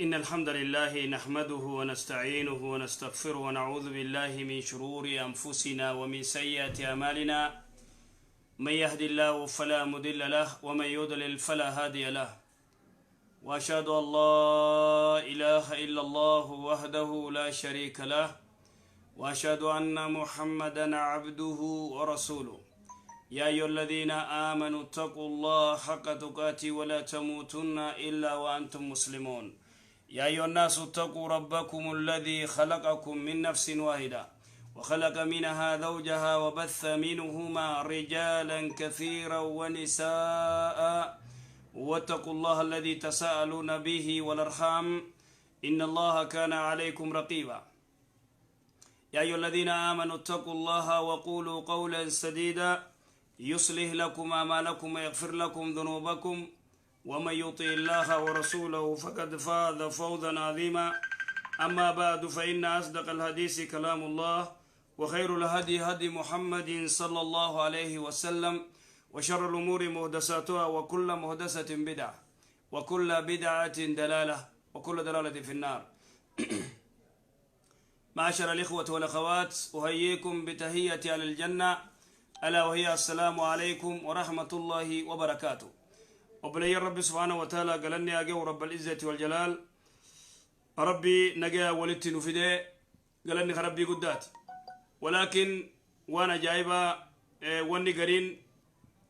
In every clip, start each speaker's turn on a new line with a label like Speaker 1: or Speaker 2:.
Speaker 1: إن الحمد لله نحمده ونستعينه ونستغفره ونعوذ بالله من شرور أنفسنا ومن سيئات أعمالنا من يهد الله فلا مضل له ومن يضلل فلا هادي له وأشهد أن لا إله إلا الله وحده لا شريك له وأشهد أن محمدا عبده ورسوله يا أيها الذين آمنوا اتقوا الله حق تقاته ولا تموتن إلا وأنتم مسلمون يا أيها الناس اتقوا ربكم الذي خلقكم من نفس واحدة وخلق منها زوجها وبث منهما رجالا كثيرا ونساء واتقوا الله الذي تساءلون به والأرحام إن الله كان عليكم رقيبا يا أيها الذين آمنوا اتقوا الله وقولوا قولا سديدا يصلح لكم أعمالكم ويغفر لكم ذنوبكم ومن يطع الله ورسوله فقد فاز فوزا عظيما أما بعد فإن أصدق الحديث كلام الله وخير الهدي هدي محمد صلى الله عليه وسلم وشر الأمور محدثاتها وكل محدثة بدعة وكل بدعة دلالة وكل دلالة في النار معاشر الإخوة والأخوات أحييكم بتحية أهل الجنة ألا وهي السلام عليكم ورحمة الله وبركاته وبلي رب سبحانه وتعالى قالني أجو رب العزة والجلال ربي نجا ولدت نفدي قالني ربي قدات ولكن وانا جايبة واني قرين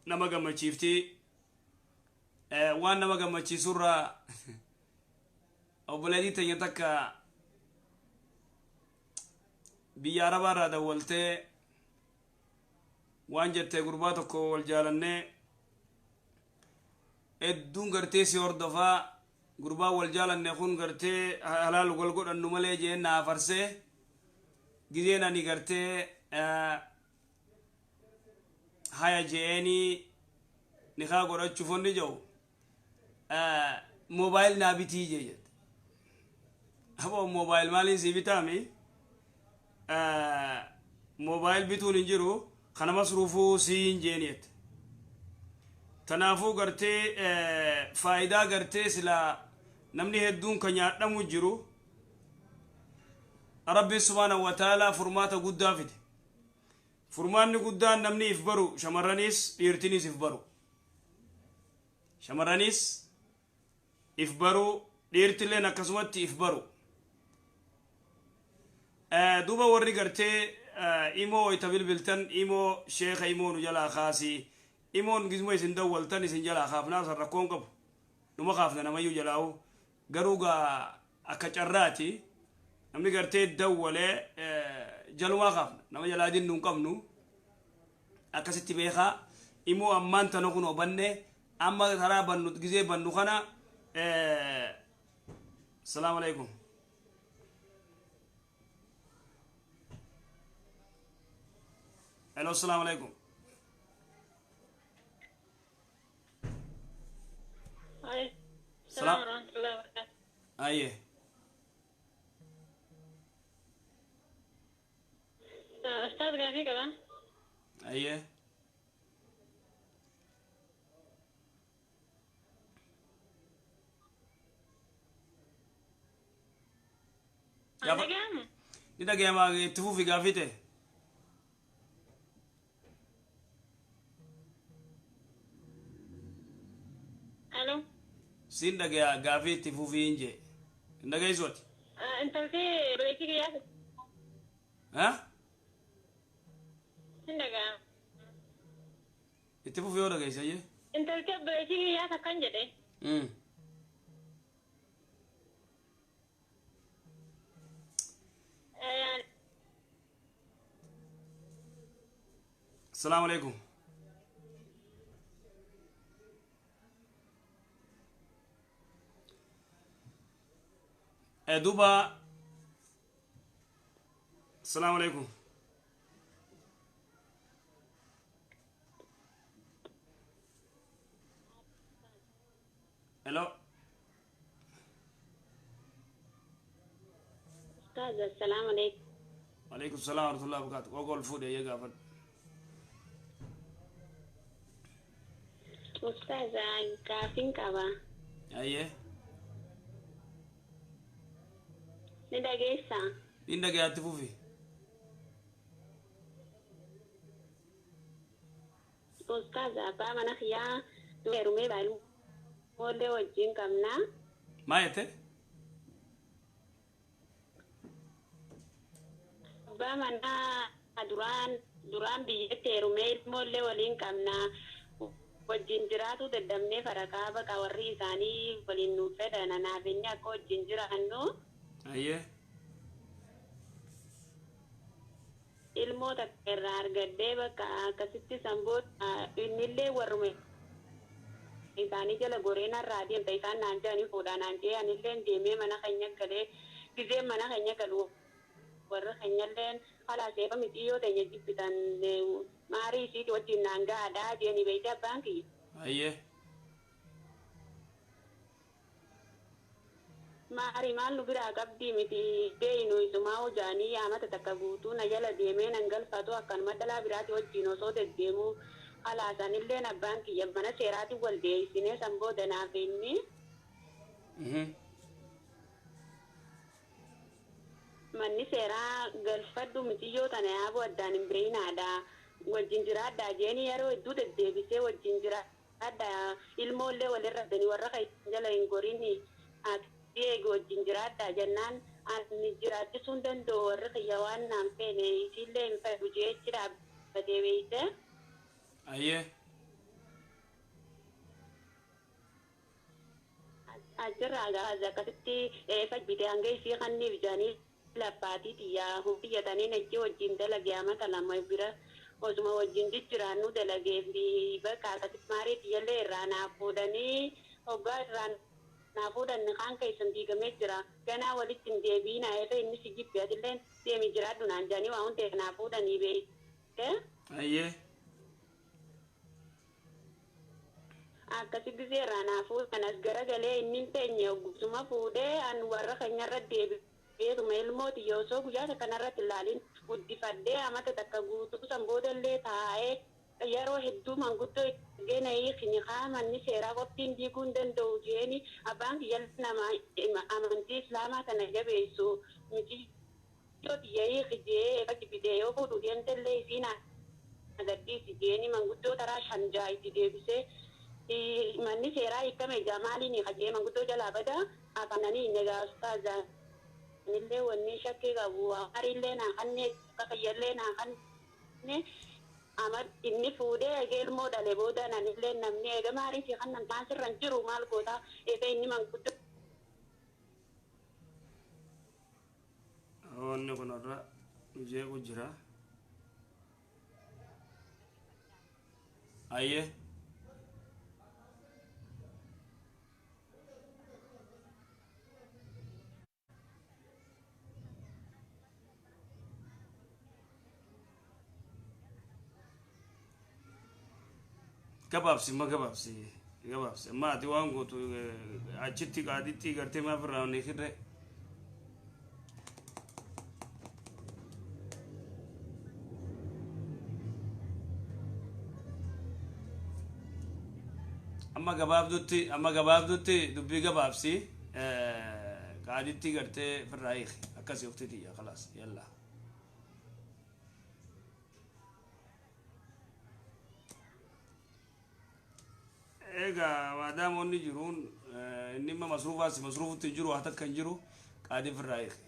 Speaker 1: نمجا ما شفتي وانا نمجا ما سورة وبلدي تنيتك بياربا رادا ولتي وانجت غرباتك والجالنة الدون قرتي سيور دفا غربا والجالنة خون قرتي حلال قلقود النمالي جينا فرسي جينا ني قرتي هيا جيني نخا قرأت شوفون جو موبايل نابتي جيجت هو موبايل مالي سيبتامي موبايل بتون انجرو خنا مصروفو سين جينيت تنافو قرتي فايدة قرتي سلا نمني هدون كنيا نمو جرو ربي سبحانه وتعالى فرماتا قدافت فرمان قدان نمني إفبرو شمرانيس إرتنيس إفبرو شمرانيس إفبرو إرتلنا كسمت إفبرو دوبا وري قرتي إيمو يتبيل بلتن إيمو شيخ إيمو نجلا خاسي إيمو نجزمو يسندول تاني سنجلا خاف ناس الركون قب نما خافنا نما يجلاو قروقا أكتشراتي نمني قرتي دولة جلو ما خافنا نما جلادين نقمنو أكستي بيخا إيمو أمان تنقنو بني أما ترى بنو تجزي بنو خنا السلام عليكم الو السلام عليكم
Speaker 2: السلام ورحمة الله وبركاته
Speaker 1: ايه
Speaker 2: أستاذ غافي كمان
Speaker 1: ايه
Speaker 2: أنا قام
Speaker 1: إذا جاء تفوفي قافيته
Speaker 2: ألو
Speaker 1: سين دقيقة قافي تفوفي إنجي دقيقة زوت
Speaker 2: أنت في بريكي يا
Speaker 1: ها
Speaker 2: سندقام
Speaker 1: تفوفي ولا دقيقة سيء
Speaker 2: أنت في بريكي يا سكان جدي
Speaker 1: السلام عليكم دوبا السلام عليكم الو
Speaker 2: أستاذ السلام عليكم
Speaker 1: وعليكم السلام ورحمة الله وبركاته وقول فودي يا قافل
Speaker 2: أستاذ غافي كابا
Speaker 1: أيه
Speaker 2: Nidagesa.
Speaker 1: Inda gayatti fufi.
Speaker 2: Ustaza ba mana khiya tuerume balu mole wajin kamna.
Speaker 1: Maayete?
Speaker 2: Ba mana duran biyya teerume mole waliin kamna. Wajin jiraatu daddamne farakaa baqa warri isaanii waliin nuuf fedhan anaafinni akka wajin jiraannu.
Speaker 1: Ayyee.
Speaker 2: Ilmoota irraa argadhee bakka akkasitti sanboota innillee warrume isaanii jala goreenarraa deemta isaan naan jedhanii fuudhaan naan jedhee anillee deemee mana keenya galee gisee mana keenya galu warra keenyalleen halaaseefa mitiyyoo ta'e jibbitan maarii isiiti wajjin naan gahaadhaa jedhanii beeyte abbaan kiyya.
Speaker 1: Ayyee.
Speaker 2: Maarii maal nu biraa qabdii miti beeynu isumaa hojaanii yaamata takka guutuu na jala deemee nan galfatu akkanuma dhalaa biraati wajjin osoo deddeemuu halaasanilleen abbaan kiyya mana seeraatiin wal deeysinee sanbooda naaf inni. Manni seeraa galfadhu mitiyyoo tana yaabuu addaan hin beeynaadha. Wajjin jiraadhaa jeeni yeroo hedduu deddeebisee wajjin jiraadhaa ilmoollee walirra danii warra kan jala hin gorini. Eegi wajjin jiraadhaa jennaan ani jiraachisuun danda'u warra kiyya waan naan feene isiillee hin fedhu jechi dhaabbatee beeyte.
Speaker 1: Ayyee.
Speaker 2: Achirraa gaazaa akkasitti fayyite hanga isii kanniif jedhanii laffaatii xiyyaa hubiyyatanii nachi wajjin dalagee amata lama bira osuma wajjin jijjiraannu dalagee fi bakka akkasitti maarii xiyyallee irraa naaf fuudhanii hoggaa irraan naa fuudhanni kaan keessan diigamee jira ganaa walitti hin deebiinaa irra inni si jibbe atilleen deemi jiraadhu naan jedhanii waa hundee naa fuudhanii beekte.
Speaker 1: Ayyee.
Speaker 2: Akkasi gizeerraa naa fuudhan as garagalee inni hin teenye oggusuma fuudhee an warra keenyarra deebi'eetuma ilmooti yoosoo guyyaa kanarratti ilaalin guddifadhee amata takka guutuu sanboodallee taa'ee yeroo hedduu manguddoo geena hiikni manni seeraa qophiin diiguu hin danda'u jeeni abbaan kiyya nama amantii islaamaa kana jabeessu miti yoo xiyya hiiki jee fajibidee yoo fuudhu deemtellee isiin agaddiisi jeeni manguddoo taraa shanjaa itti deebisee manni seeraa hiikame maaliin hiika jee manguddoo jalaa bada afananii hin egaasutaazaa illee wanni shakkii qabu hariillee naa kannee kakayyallee naa kannee Amar inni fuudhee egelmoo dhalee booda nanillee namni eega maarii fi kan nan sirran jiru maal goota eega inni manguddoo.
Speaker 1: Onni kun irra jeequ jira. Ayyee. Gabaabsi ma gabaabsi maati waan gootu achitti qaaditti gartee maaf irraa onni hirre. Amma gabaabdutti dubbii gabaabsi qaaditti gartee firraa hiiki akkasii waqtii tiyya khalaas yalla. Egaa maadaama onni jiruun inni imma masruufutti jiru haa takka hin jiru qaadii firraa hiiki.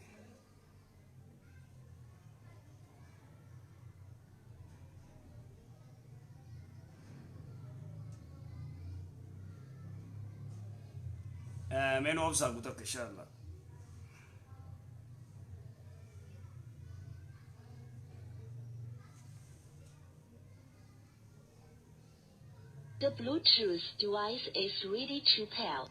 Speaker 1: Meen obsaa guutakka inshallah.
Speaker 3: The Bluetooth device is ready to pair.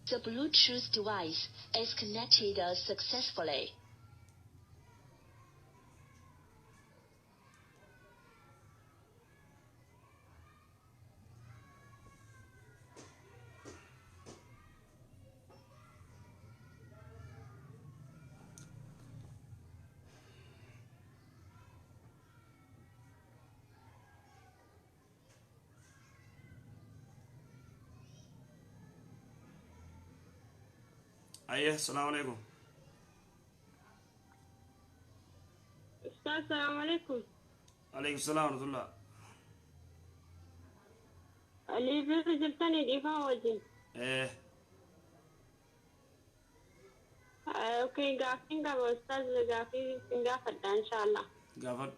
Speaker 3: The Bluetooth device is connected successfully.
Speaker 1: Ayyeh, assalamu alaikum.
Speaker 2: السلام عليكم.
Speaker 1: عليكم السلام ورحمة الله.
Speaker 2: اللي بيرجلتني دفاع وجه.
Speaker 1: إيه.
Speaker 2: اوكي قافين قابل استاذ قافي قافل ان شاء الله.
Speaker 1: قافل.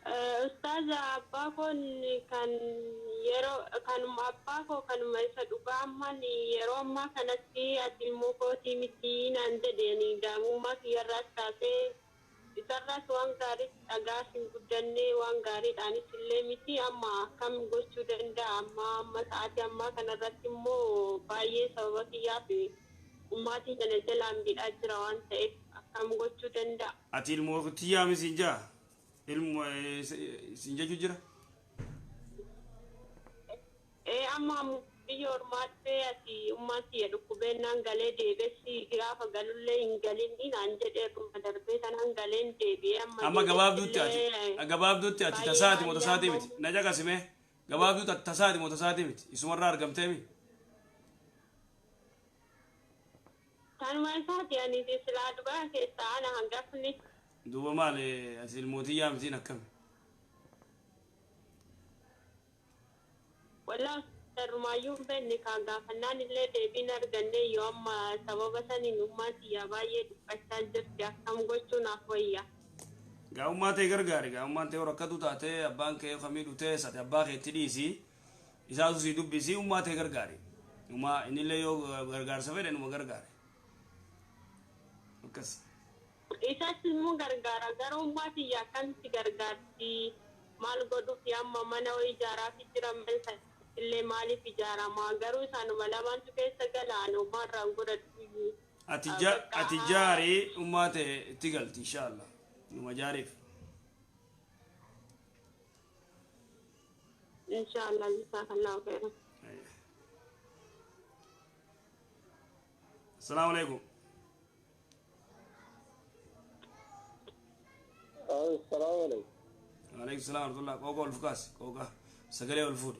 Speaker 2: استاذ أباكو كان يرو كان أباكو كان ما يصدق أما يرو ما كانت في أتلموكو تيمتين عند ديني دامو ما في الرأساتي إذا وان غاري أغاسين بدني وان غاري تاني سلمتي أما كم غشوا دندا أما ساعتي أما كان رتمو باي سبب يابي أماتي جنجل أم بالأجر وان سيف كم غشوا دندا.
Speaker 1: أتلموكو تيامي سنجا. ilmu sinjaju jira
Speaker 2: amma biyor matte ati ummati edu kubena ngale de besi gafa galulle ingalin inan jede kuma darbe tan ngalen de be amma
Speaker 1: gababdutti ati tasati mutasati mit najaga sime gababdutti ati tasati mutasati mit isumarra argamtemi
Speaker 2: tan ma sati ani de salatu ba ke sana hangafni
Speaker 1: دوبا مالي أسيل موتية متين أكمل
Speaker 2: ولا ما يوم بينك عن فنان اللي بينار جنة يوم سبب سني نوماتي يا باي بستنجر يا كم قصو نافويا
Speaker 1: قاو ما تيغرغاري قاو ما تيورا كدو تاتي أبان كيو خميدو تيسات أباكي تديسي إساسو سي دوبيسي وما تيغرغاري وما إني اللي يو غرغار سفير إنو مغرغاري وكس
Speaker 2: Isatti mu gargaara garuu ummati yakkanti gargaarti maal godhuuf yamma mana ijaaraa fi jiran belsa illee maaliif ijaarama garuu isaanuma lamaantu keessa galaan umarraan godhadhu
Speaker 1: ati jaari ummate itti galti inshallah numa jaariif
Speaker 2: inshallah jazakallahu khairan.
Speaker 1: Assalamu alaikum.
Speaker 4: السلام عليكم.
Speaker 1: وعليكم السلام ورحمة الله. كوكا والفكاس كوكا سجلي والفود.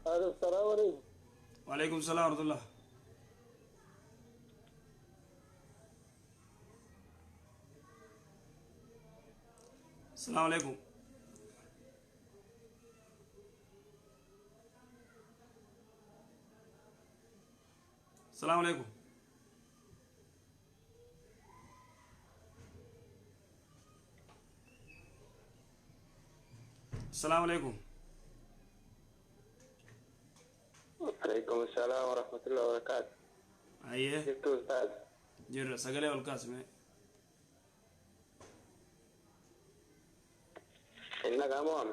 Speaker 4: السلام عليكم.
Speaker 1: وعليكم السلام ورحمة الله. السلام عليكم. السلام عليكم. السلام عليكم.
Speaker 4: وعليكم السلام ورحمة الله وبركاته.
Speaker 1: أيه.
Speaker 4: جبتوا أستاذ.
Speaker 1: جرّ سجلي والكاسم.
Speaker 4: إنك أمام.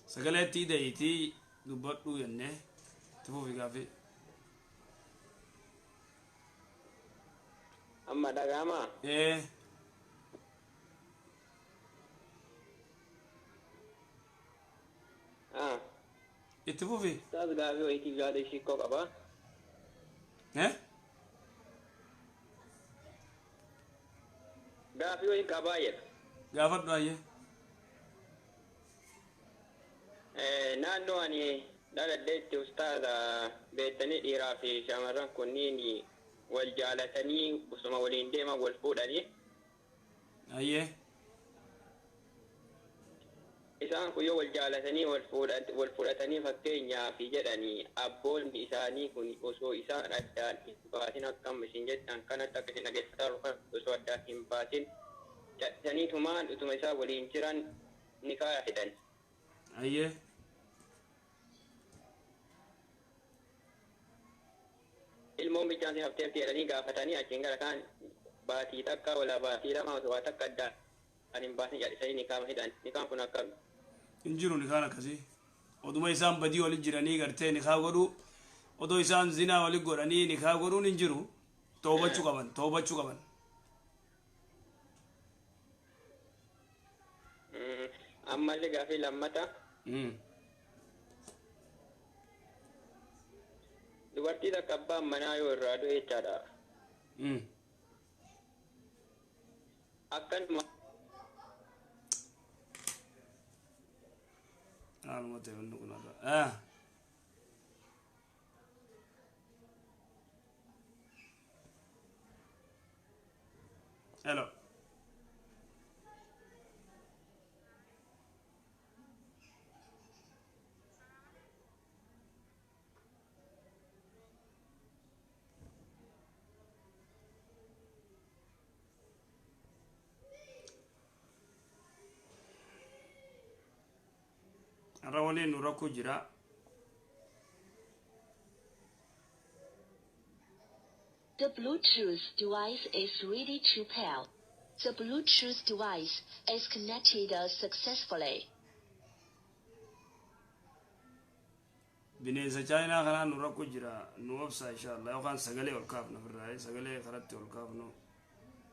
Speaker 1: سجلي تي دبّرتو ينّه تفو في كافي.
Speaker 4: أما دعما.
Speaker 1: إيه. اتفوفي
Speaker 4: أستاذ غافي ويتي جادي شيكو أبا. غافي وين كباير.
Speaker 1: غافت نايه.
Speaker 4: نانو أني دار الديت أستاذ بيتني إيرافي شامران كونيني والجالتني بسمة ولين ديما والفودني.
Speaker 1: أيه.
Speaker 4: isaan kun yoo wal jaalatanii wal fudhatanii fakkeenyaa fi jedhanii abboonni isaanii kun osoo isaan addaan hin baasin akkam isin jettan kanatti akka isin dhageessisaa dhufan osoo addaan hin baasin jedhaniitumaan utuma isaa waliin jiran nikaa hidhan.
Speaker 1: Ayyee.
Speaker 4: Ilmoon bichaan si hafteetti jedhanii gaafatanii achiin gara kaan baatii takka walaa baatii lama osoo waa takka addaan hin baasin jedhisanii nikaa hidhan. Nikaan kun akkami?
Speaker 1: Injiru nikaan akkasii oduma isaan badii wali jiranii gartee nikaa godhu odoo isaan zinaa wali godhanii nikaa godhuun injiru toobachuu qaban.
Speaker 4: Ammallee gaafii lammata. Dubartii takka abbaan manaa yoo irraa du'e jechaadha. Akkanuma.
Speaker 1: Maalummaa wanni kun irraa. الرواني نوركو جرا
Speaker 3: The Bluetooth device is ready to pair. The Bluetooth device is connected successfully.
Speaker 1: بنيزة جاينا خنا نوركو جرا نوبسا إن شاء الله يوكان سجلي والكافنا في الرأي سجلي خرجت والكافنا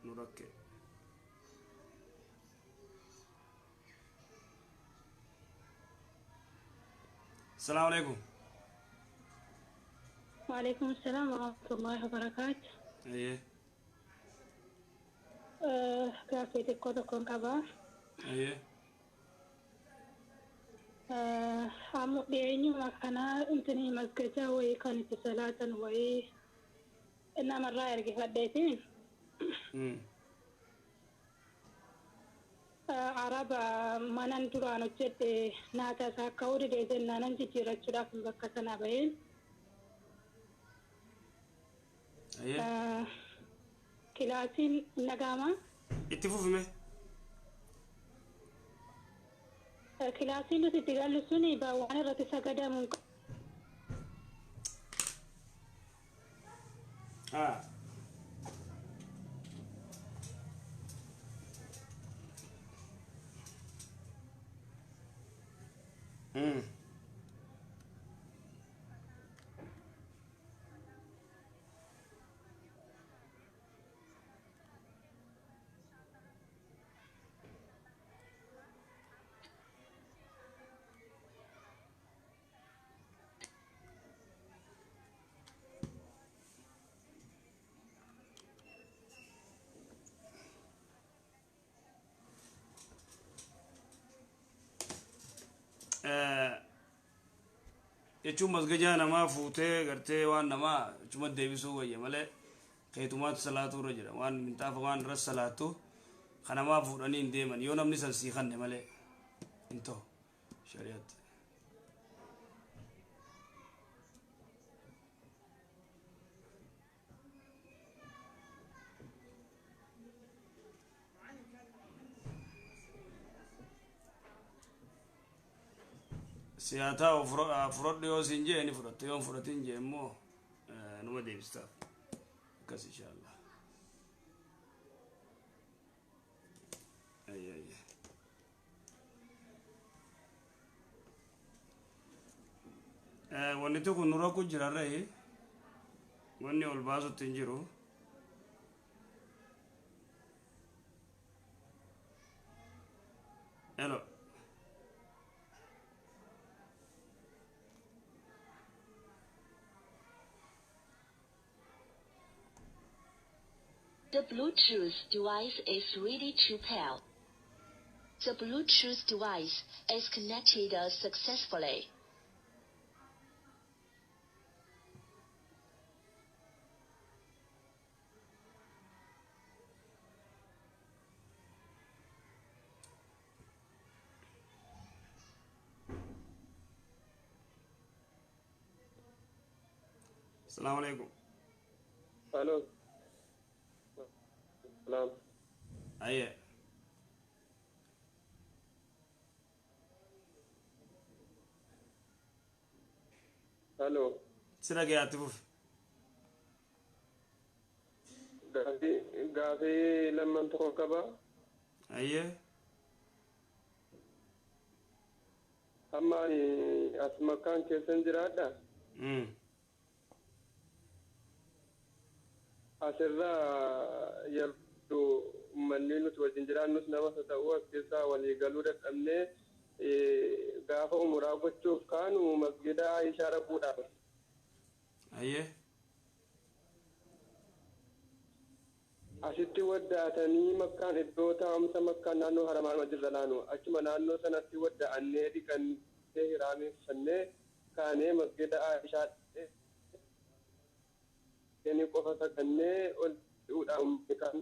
Speaker 1: نورك السلام عليكم.
Speaker 2: وعليكم السلام ورحمة الله وبركاته.
Speaker 1: أيه.
Speaker 2: كافي تكون كبار.
Speaker 1: أيه.
Speaker 2: عمو بيعني مكانا انتني مسجدة وكانت صلاة وي إنما الرأي رجع فديتين. عرب ما ننتظر أن نجد ناتا ساكوري لازم ننجي جرا في بكتنا بين.
Speaker 1: أيه.
Speaker 2: كلاسين نجامة.
Speaker 1: اتفقوا في مه.
Speaker 2: كلاسين لو تتقال سوني باوانا رتسا قدا ممكن.
Speaker 1: jechuun masgajaa namaa fuutee gartee waan namaa chuma deebisuu wayya malee keetumaatu salaatuu irra jira waan mintaafa waan irra salaatu kanamaa fuudhanii hin deeman yoo namni san sii kanne malee hin ta'u shari'aatti. سياتا فرد يوسين جي اني فرد يوم فردين جي مو نما دي بستاف كاس ان شاء الله اي وني تو نورا كو جرا ري وني اول بازو تنجرو الو
Speaker 3: The Bluetooth device is ready to pair. The Bluetooth device is connected successfully.
Speaker 1: السلام عليكم.
Speaker 4: الو سلام.
Speaker 1: ايه
Speaker 4: الو
Speaker 1: سلاقي يعتفوف
Speaker 4: غافي لما تركبا.
Speaker 1: ايه
Speaker 4: اما اسمع كان كيسن جرادا asirra yeroo manni nuti wajjin jiraannus nama ta'uu as keessaa walii galuu dadhabnee gaafa umuraa gochuuf kaanu masgida Aishaa dhaquudhaaf.
Speaker 1: Ayyee.
Speaker 4: Asitti waddaatanii makkaan iddoo taa'umsa makkaan naannoo haramaa jirra laanu achuma naannoo sanatti wadda'annee dhiqannee hiraameffannee kaanee masgida Aishaa ni qofa sakannee ol dhi'uudhaan kan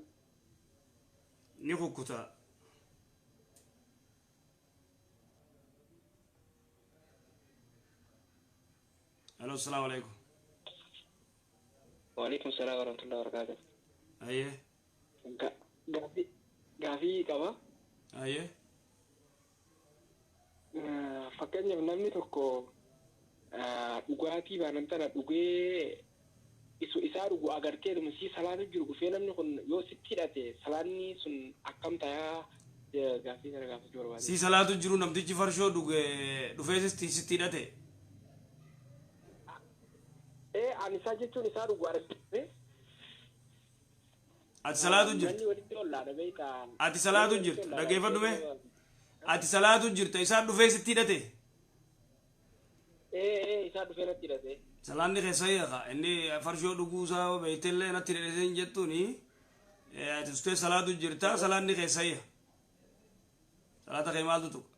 Speaker 1: ni kukkuta. Hello, assalamu alaikum.
Speaker 4: Wa alaikum assalam wa rahmatullahi wa barakatuh.
Speaker 1: Aye.
Speaker 4: Gaafii qaba.
Speaker 1: Aye.
Speaker 4: fakkeenyaaf namni tokko dhugaatii baanaan tana dhugee isaa dhugu agartee si salaatu jiru dhufee namni kun yoo sitti hidhate salaanni sun akkam tayaa gaaffii kana gaafachuu barbaade.
Speaker 1: Si salaatu jiru namtichi farshoo dhufee sitti hidhate.
Speaker 4: Ani isaa jechuun isaa dhugu argite.
Speaker 1: Ati salaatu jirta. Ati salaatu jirta. Dhaggeeffadhu mee. Ati salaatu jirta isaa dhufee sitti hidhate.
Speaker 4: Isaa dhufee natti hidhate.
Speaker 1: Salaanni keessa yaqa inni farshoo dhuguu isaa beektellee natti hidhatee hin jettuuni. Ati ustee salaatu jirta salaanni keessa yaqa. Salaata kee maaltu tuqa?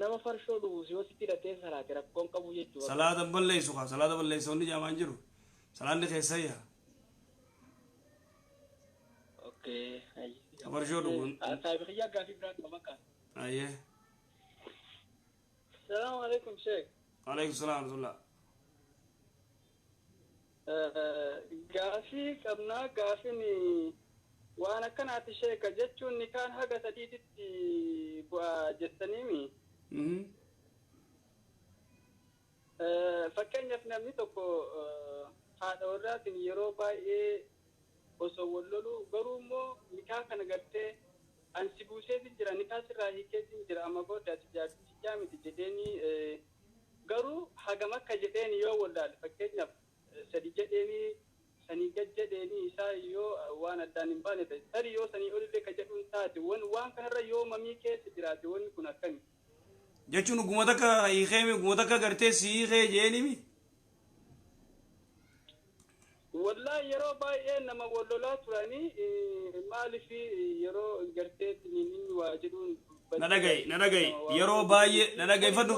Speaker 4: Nama farshoo dhugu yoo sitti hidhatee salaate rakkoon qabu jechuudha.
Speaker 1: Salaata balleessu kaa salaata balleessu hundi jaamaan jiru. Salaanni keessa yaqa.
Speaker 4: Okay.
Speaker 1: Farshoo dhuguun.
Speaker 4: Saabixiyyaa gaafii biraa qaba kaa.
Speaker 1: Ayyee.
Speaker 4: Salaamu alaikum Sheek.
Speaker 1: Alaikum salaam warahmatullah.
Speaker 4: Gaafii qabnaa gaafiin waan akkanaati Sheeka jechuun ni kaan haga sadiititti bu'aa jettaniimi. Fakkeenyaaf namni tokko haadha warraatiin yeroo baay'ee osoo wal lolu garuu immoo nikaa kana gartee ansi buuseetiin jira nikaa sirraa hiikeetiin jira amma boodaati jaartichaa miti jedheenii garuu hagam akka jedheeni yoo wallaale fakkeenyaaf sadi jedheenii sanii gad jedheenii isaa yoo waan addaan hin baane ta'e tarii yoo sanii olillee ka jedhuun taate waan kanarra yoo mamii keessa jiraate wanni kun akkami.
Speaker 1: Jechuun guma takka hiikeemi guma takka gartee si hiikee jeenimi.
Speaker 4: Wallahi yeroo baay'ee nama wallolaa turanii maaliif yeroo gartee inni waa jedhuun.
Speaker 1: Na dhagayi yeroo baay'ee na dhaggeeffadhu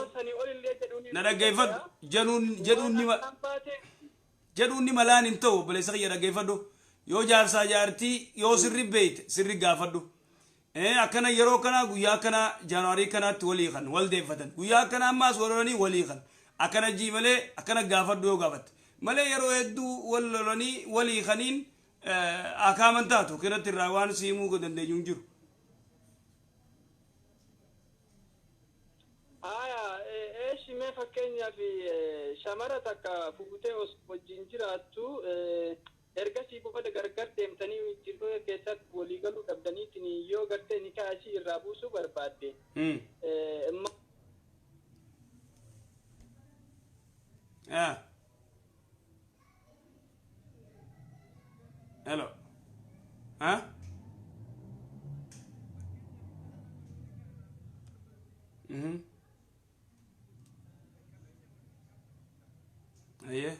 Speaker 1: jedhuun ni malaan hin ta'u balleessa kiyya dhaggeeffadhu yoo jaarsaa jaartii yoo sirri beeyte sirri gaafadhu akkana yeroo kana guyyaa kana jaanuwaarii kanaatti walii kan wal deeffatan guyyaa kana ammaas walolanii walii kan akkana jii malee akkana gaafadhu yoo gaafatte malee yeroo hedduu wal lolanii walii kaniin akaaman taatu kanatti irraa waan siimuu dandeenyu hin jiru.
Speaker 4: Mee fakkeenyaaf shamara takka fuutee wajjin jiraattu ergasii booda gargar deemtanii jiruu keessatti walii galuu dhabdaniitiin yoo gartee nikaa ishii irraa buusuu barbaadde.
Speaker 1: Hello. Yeah.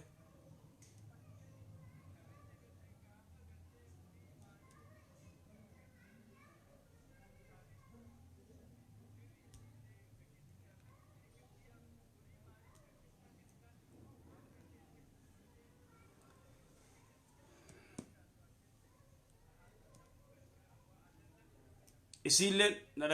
Speaker 1: Isiilleen na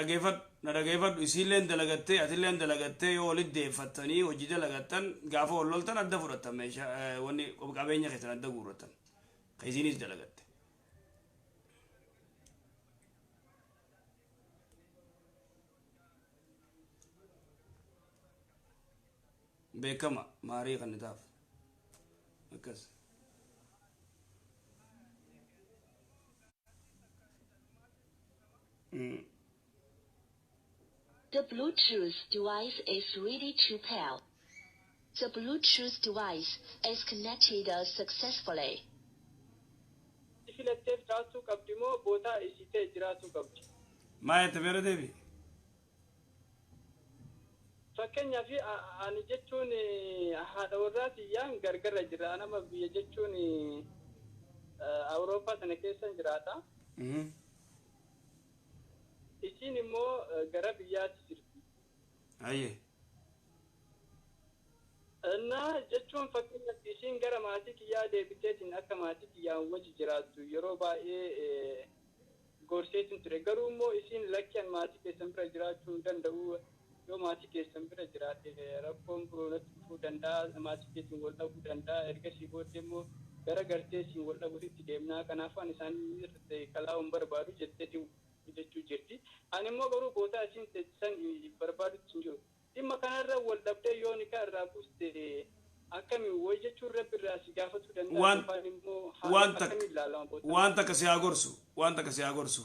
Speaker 1: dhageeffadhu isiilleen dalagattee atilleen dalagattee yoo walitti deeffattanii hojii dalagattan gaafa wal loltan adda fudhattan meeshaa wanni qabeenya keessan adda guurratan ka isiinis dalagatte. Beekama maarii kan taaf akkas.
Speaker 3: The Bluetooth device is ready to pair. The Bluetooth device is connected successfully.
Speaker 1: Maayete bira deebi.
Speaker 4: Fakkeenyaaf ani jechuun haadha warraatiyyaan gargarra jira nama biyya jechuun Awurooppaa sana keessa jiraata. Isin immoo gara biyyaatti jirti.
Speaker 1: Ayyee.
Speaker 4: Jechuun fakkeenyaaf isin gara maatii kiyyaa deebiteetiin akka maatii kiyyaan wajji jiraattu yeroo baay'ee gorseetiin ture. Garuu immoo isin lakkeen maatii keessan bira jiraachuu danda'u yoo maatii keessan bira jiraate rakkoon biroonatti dhufuu danda'a maatii keessan wal dhabuu danda'a ergasii booddee immoo gara gartee isin wal dhabuutti deemnaa kanaaf waan isaan kalaa'uun barbaadu jetteetiin jechuu jirti. Ani
Speaker 5: immoo garuu bootaa isin teessisan barbaadutti hin jiru. Dhimma kanarra wal dhabdee yoo ni kan irraa buuste akkamiin way jechuun rabbi irraa si gaafatuu danda'a yookaan immoo akkamiin ilaalama bootaa.
Speaker 1: Wanta kasi haa gorsu.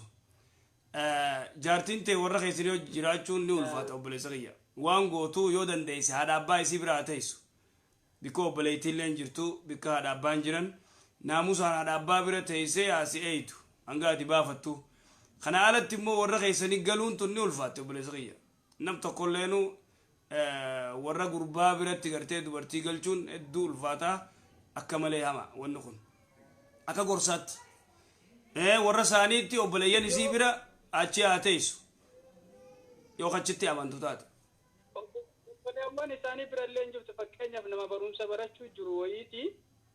Speaker 1: Jaartiin ta'e warra keessanii jiraachuun ni ulfaata obboleessa kiyya. Waan gootuu yoo dandeesse haadha abbaa isii biraa teessu. Bikka obboleettiillee jirtu bikka haadha abbaan jiran naamusaan haadha abbaa bira teessee asii eeytu hanga ati baafattu. Kana alatti immoo warra keessanii galuun tun ni ulfaatte obboleessa kiyya. Nam tokkolleenu warra gurbaa biratti gartee dubartii galchuun hedduu ulfaataa akka malee hama wanni kun. Akka gorsaatti. Warra isaaniitti obboleeyyan isii bira achi haa teessu. Yoo achitti amantu taate.
Speaker 5: Obboleewwan isaanii birallee hin jirtu fakkeenyaaf nama barumsa barachuu jiru wayiiti.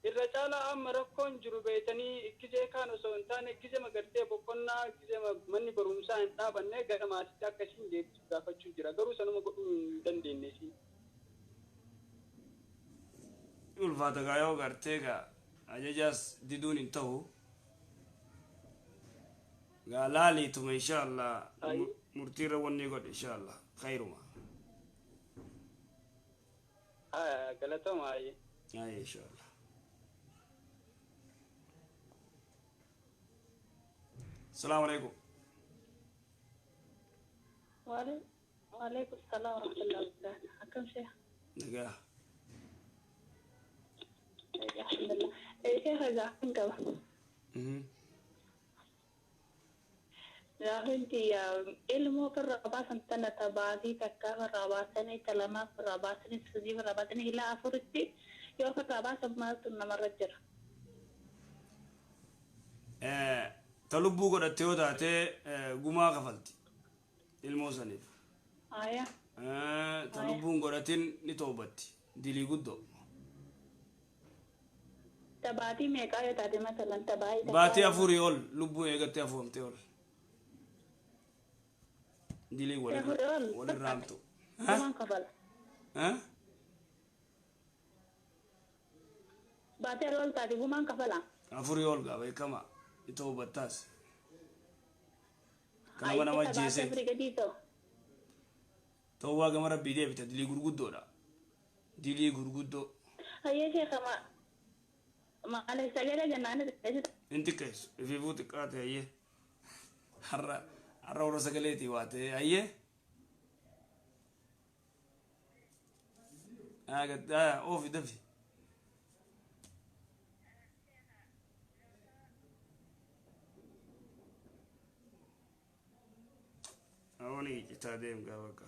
Speaker 5: Irra caalaa amma rakkoon jiru beekanii ikkisee kaan osoo hin taane ikkisee magartee boqonnaa ikkisee manni barumsaa hin dhaabanne gara maatiitti akkasiin deebisu gaafachuu jira. Garuu sanuma godhuu hin dandeenye si.
Speaker 1: Ulfaata gaa yoo gartee gaa ajajaas diduun hin ta'u. Gaa laaliituma inshaallah murtiirra wanni godhe inshaallah khayruma.
Speaker 5: Galatama ayi.
Speaker 1: Ayi inshaallah. السلام عليكم.
Speaker 2: وعليكم السلام ورحمة الله وبركاته. حكم شيخ.
Speaker 1: نجاه.
Speaker 2: الحمد لله. شيخ زعفن كذا. زعفنتي ilmu perabas antara tabagi kakak perabasan ini selama perabasan ini segi perabasan ini hilang afurti. Yo perabas sama tu nama rajar.
Speaker 1: Talubbuu godhatte yoo taate gumaa kafalti ilmoo saniif. Talubbuun godhatin ni toobatti dilii guddoo.
Speaker 2: Tabaatii meeqaa yoo taate masalan tabaatii.
Speaker 1: Baatii afurii ol lubbuu eegattee afuramtee ol. Dilii walirraamtu.
Speaker 2: Gumaan kafala. Baatii ol taate gumaan kafala.
Speaker 1: Afurii ol gaa beekama. Itu batas. Kenapa nama jese? Tahu apa gambar video kita dili gurgudo dah. Dili gurgudo.
Speaker 2: Ayah saya kama. Malah saya ada jangan ada.
Speaker 1: Inti kais. Vivu tikat ayah. Harra orang segala itu wate ayah. Agak oh video. Awani kita dem gawaka.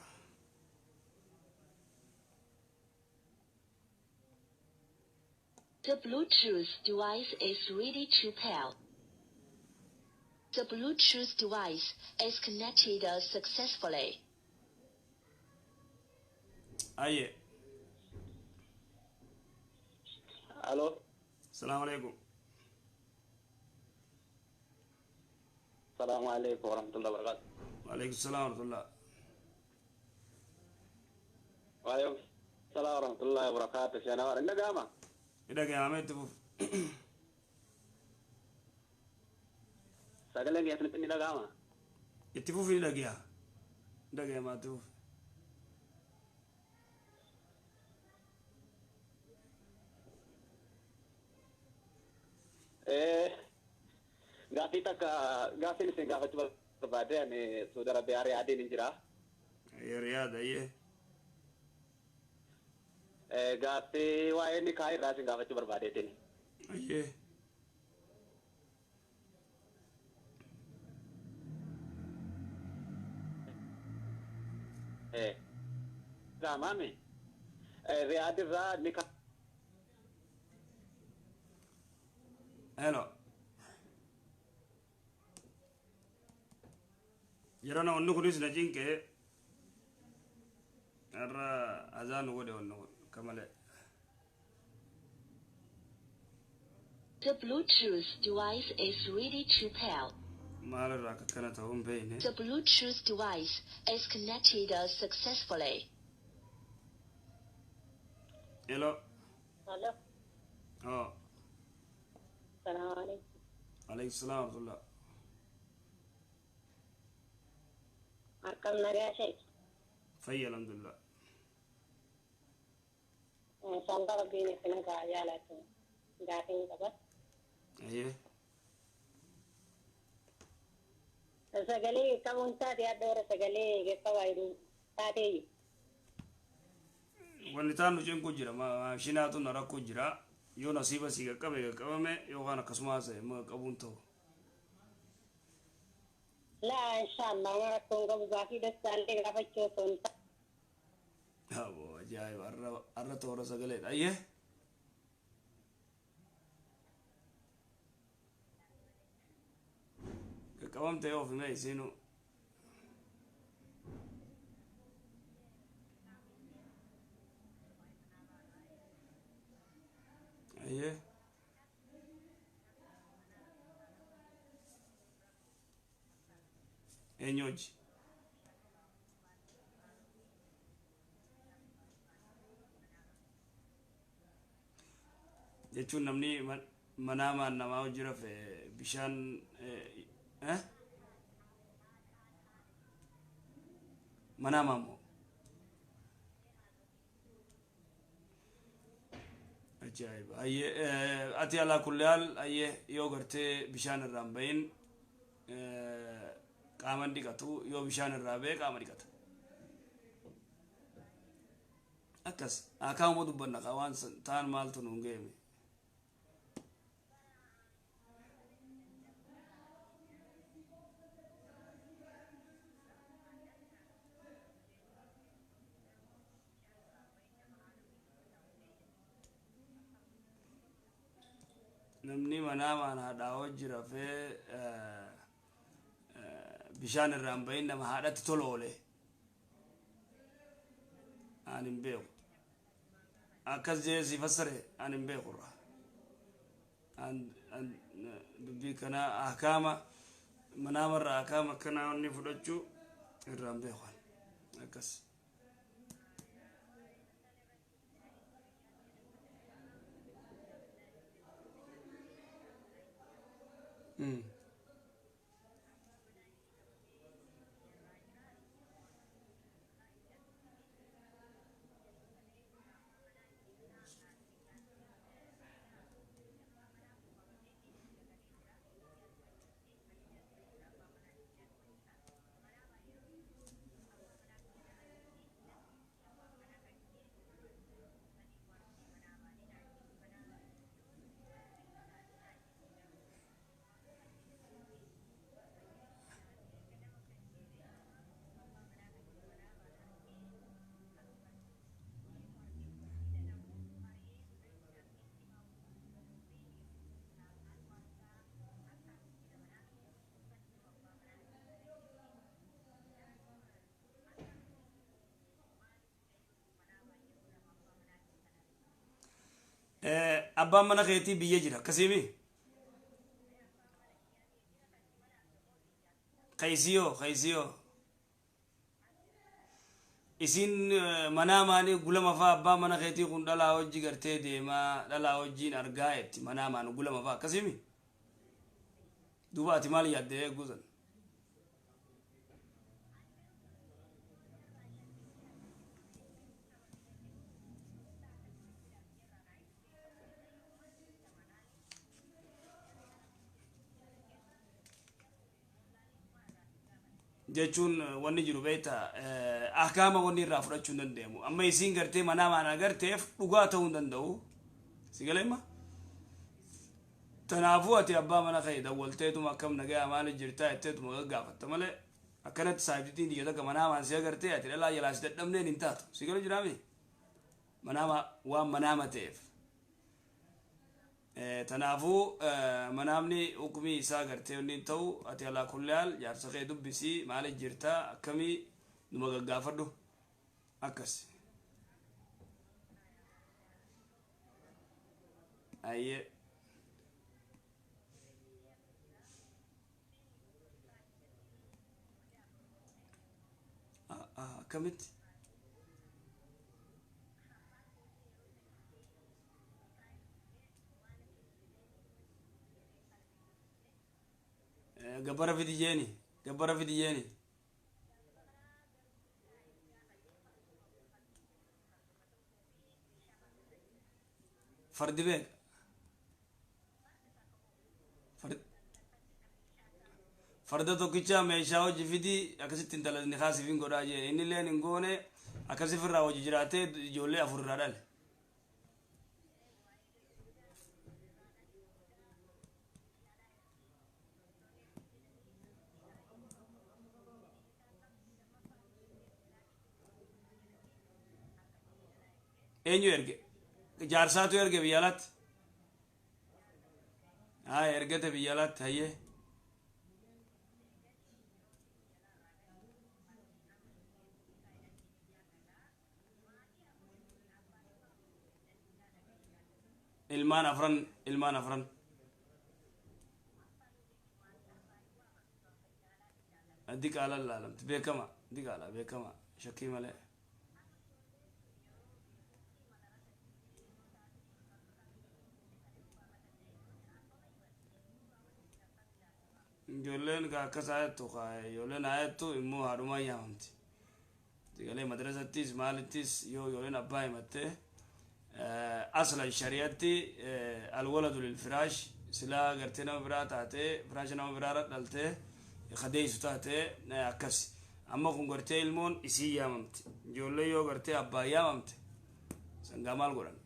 Speaker 3: The Bluetooth device is ready to pair. The Bluetooth device is connected successfully.
Speaker 1: Aye.
Speaker 4: Halo.
Speaker 1: Assalamualaikum.
Speaker 4: Assalamualaikum warahmatullahi wabarakatuh.
Speaker 1: Waalaikumsalam warahmatullah.
Speaker 4: Waalaikumsalam warahmatullahi wabarakatuh. Sh.Anwar, inda gama?
Speaker 1: Ida gama itu.
Speaker 4: Sagalan ya sini inda gama?
Speaker 1: Itu fi ida gya. Ida gama tu.
Speaker 4: GAAFI tak GAAFI ni sih GAAFI coba berbeda ni saudara biar ada ni jira.
Speaker 1: Ya ada ye.
Speaker 4: GAAFI wah ini kaya rasa GAAFI coba berbeda ni.
Speaker 1: Ye.
Speaker 4: Zaman ni. Riad ra ni.
Speaker 1: Hello. Yarana onnu kunis na jinke arra azan wode onnu kamale.
Speaker 3: The Bluetooth device is ready to pair.
Speaker 1: Mala raka kana ta umbe
Speaker 3: The Bluetooth device is connected successfully.
Speaker 1: Hello.
Speaker 2: Hello.
Speaker 1: Oh.
Speaker 2: Assalamualaikum.
Speaker 1: Waalaikumsalam warahmatullah.
Speaker 2: كم نريا شيء
Speaker 1: فيا الحمد لله
Speaker 2: صندوق بيني في نقا جالتهم قاعدين كذا
Speaker 1: ايه
Speaker 2: سجلي كم تاتي أدور سجلي كوايد تاتي
Speaker 1: ونتانو جن كجرا ما شيناتو نرا كجرا يو نصيبه سيغا كبه يو غانا كسماسه ما كبونتو
Speaker 2: لا إن شاء الله ما أكون قبل ذاكي بس اللي قبل تشوفون
Speaker 1: ابو جاي ارى تورا سغليت ايه كمان تيو في مي سينو ايه enyoji jechuun namni manaamaan namaa hojii rafe bishaan manaamaan moo ajaa'iba ayyee ati alaa kulli haal ayyee yoo gartee bishaan irraan bahin qaaman dhiqatu yoo bishaan irraa ba'e qaama dhiqata akkas akaawuma dubbanna kaa waan taan maaltu nuun geeme namni manaamaan haadhaa hojii rafee bishaan irraan bahin nama haadhatti tola oole an hin beeku akkas jee si fassare an hin beekurra an dubbii kana ahkaama manaamarra ahkaama akkanaa wanni fudhachuu irraan beekan akkas abbaan mana keetii biyya jira akkasiimi kaysiyoo isin manaamaan gulama faa abbaan mana keetii kun dhalaa hojii gartee deemaa dhalaa hojiin argaa etti manaamaan gulama faa akkasiimi duuba ati maal yaaddee eeguusan jechuun wanni jiru beekta ahkaama wanni irraa fudhachuu hin dandeemu amma isiin gartee manaamaan agarteef dhugaa ta'uu hin danda'u si galeema tanaafuu ati abbaa mana kee dawwalteetuma akkam nagaa maali jirtaa jetteetuma gaggaafatta malee akkanatti saayibtiitiin diyyata akka manaamaan si agartee ati dhalaa jalaa si dadhabneen hin taatu si galu jiraami manaama waan manaama ta'eef tanaafuu manaamni hukumii isaa gartee wanni ta'u ati alaa kulli haal jaarsa kee dubbisii maali jirtaa akkamii numa gaggaafadhu akkas ayyee akkamitti gabbara fidi jeeni فرد بيك فرد توكيتشا ميشاو جفيدي أكسيت انت لازم نخاسي فين قراجة إني لين نقونه أكسي في الراوج جراته جولي أفر رادال إنيو يرجع جارساتو يرجع بيالات يرجع بيالات هيه ilmaan afran adik ala lalam bekama dik ala bekama shakki male jolen ka kasayatu ka yolen ayatu immo haruma yamti digale madrasatis malitis yolen abay matte أصل الشريعتي الولد للفراش سلا قرتنا برا تاته فراشنا برا دلته خديس تاته أكس أما كون قرتي المون إسي ياممت جولي يو قرتي أبا ياممت سنجا مال قران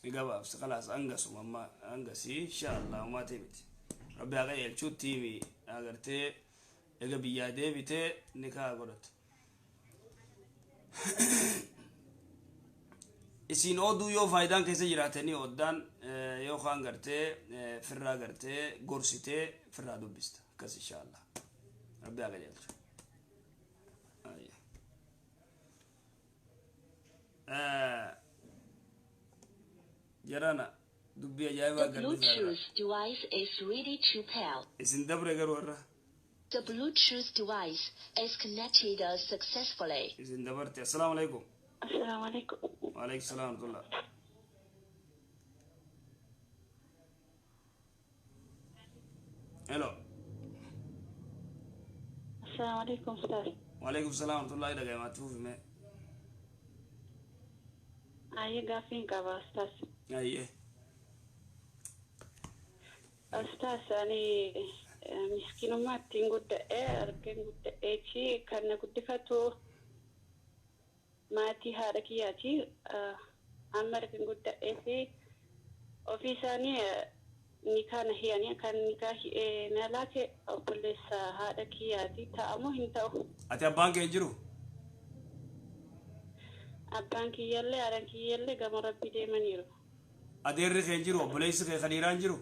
Speaker 1: إجابة خلاص أنقص وما أنقصي إن شاء الله وما تبت ربي أغير شو تيمي أغرتي إجابي يا ديبتي نكا قرت إسين أودو يو فايدان كيسي جراتني أودان يو خان قرتي فرا قرتي قرسيتي فرا دوبست كاس إن شاء الله ربي أغير شو جرانا دبي أجايبا
Speaker 3: The Bluetooth device is ready to pair.
Speaker 1: إسن دبر قرورة
Speaker 3: The Bluetooth device is connected successfully.
Speaker 1: إسن دبرتي السلام عليكم.
Speaker 2: السلام عليكم.
Speaker 1: وعليكم السلام ورحمة الله. هلو.
Speaker 2: السلام عليكم أستاذ.
Speaker 1: وعليكم السلام ورحمة الله. إذا جاي ما تشوفي ما.
Speaker 2: قافين كذا أستاذ.
Speaker 1: أيه.
Speaker 2: أستاذ أنا مسكين ما تنقد أركن قد شيء كان قد فتو ما تهارك ياتي أمريكا قد في أوفيساني نكان هي كان نكاه نلاك أو بوليس هذا كياتي تأمو هنتو.
Speaker 1: أتى بانك يجرو.
Speaker 2: أبانك يلي أرانك يلي كم ربي ديمانيرو.
Speaker 1: أدير خنجرو بوليس خديران جرو.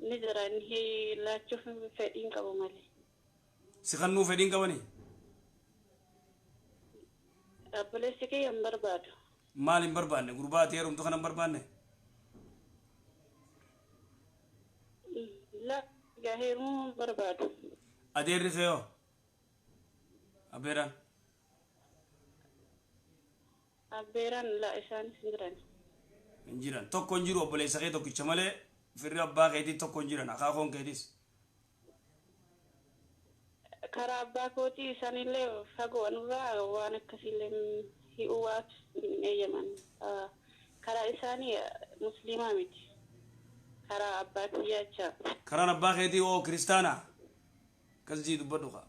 Speaker 2: نجران هي لا تشوف فدين كمالي.
Speaker 1: سخنو فدين كماني.
Speaker 2: بوليس كي يمبر باد.
Speaker 1: مال يمبر بانه غربات يروم تخنا يمبر بانه.
Speaker 2: لا جاهرمو برباد.
Speaker 1: أدير خيو. أبيران.
Speaker 2: أبيران لا إنسان سندران.
Speaker 1: إنجيران توكون جرو بوليس خيو توكي شماله في الربا خيتي توكون جيران أخاهم كيديس.
Speaker 2: كرابا كوتي سانيله فاقو أنورا وانا كسيلم هيوات نيجمان. كرا إنساني مسلمة ميت. كرا أبا كياچا.
Speaker 1: كرا أبا خيتي أو كريستانا. كذي دبادوها.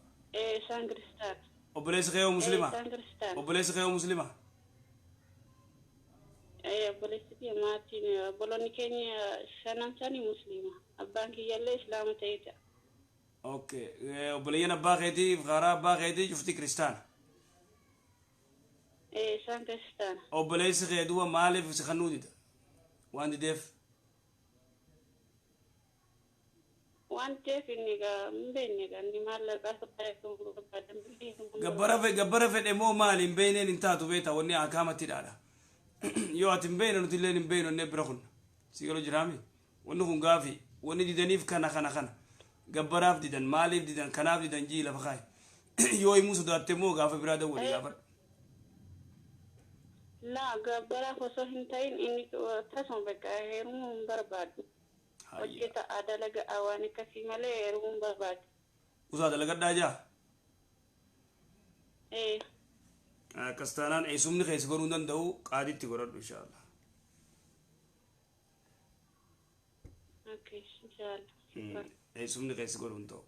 Speaker 2: سان كريستان.
Speaker 1: وبوليس خيو مسلمة.
Speaker 2: سان كريستان.
Speaker 1: وبوليس خيو مسلمة.
Speaker 2: بوليس كي ماتين بولوني كيني سنان ساني مسلمة. أبانك يلا إسلام تيتا.
Speaker 1: اوكي وبلينا باغيتي فغارا باغيتي شفتي كريستان
Speaker 2: سان كريستان
Speaker 1: او بليس غيدوا مالف سخنودي واندي ديف
Speaker 2: وانت في النجا مبينك اني مال
Speaker 1: غبره في دمو مال بينين انتاتو بيتا وني اكامتي دادا يو اتم بينن تلين بينن نبرخون سيغلو جرامي ونو غافي وني دي دنيف كانا gabbaraaf didan maaliif didan kanaaf didan jii lafa kaay yoo himuu sodaatte moo gaafa biraa dawwali gaafa
Speaker 2: لا قبل فصحن تين إني تسمع بك هيرون برباد وجدت أدلج أواني كسي ملء هيرون برباد
Speaker 1: وصاد لقد داجا
Speaker 2: إيه
Speaker 1: كستانان أي سمني خيس قرون دو قادي تقرر إن شاء الله
Speaker 2: أوكي إن شاء الله
Speaker 1: أي سمني خيس قرون دو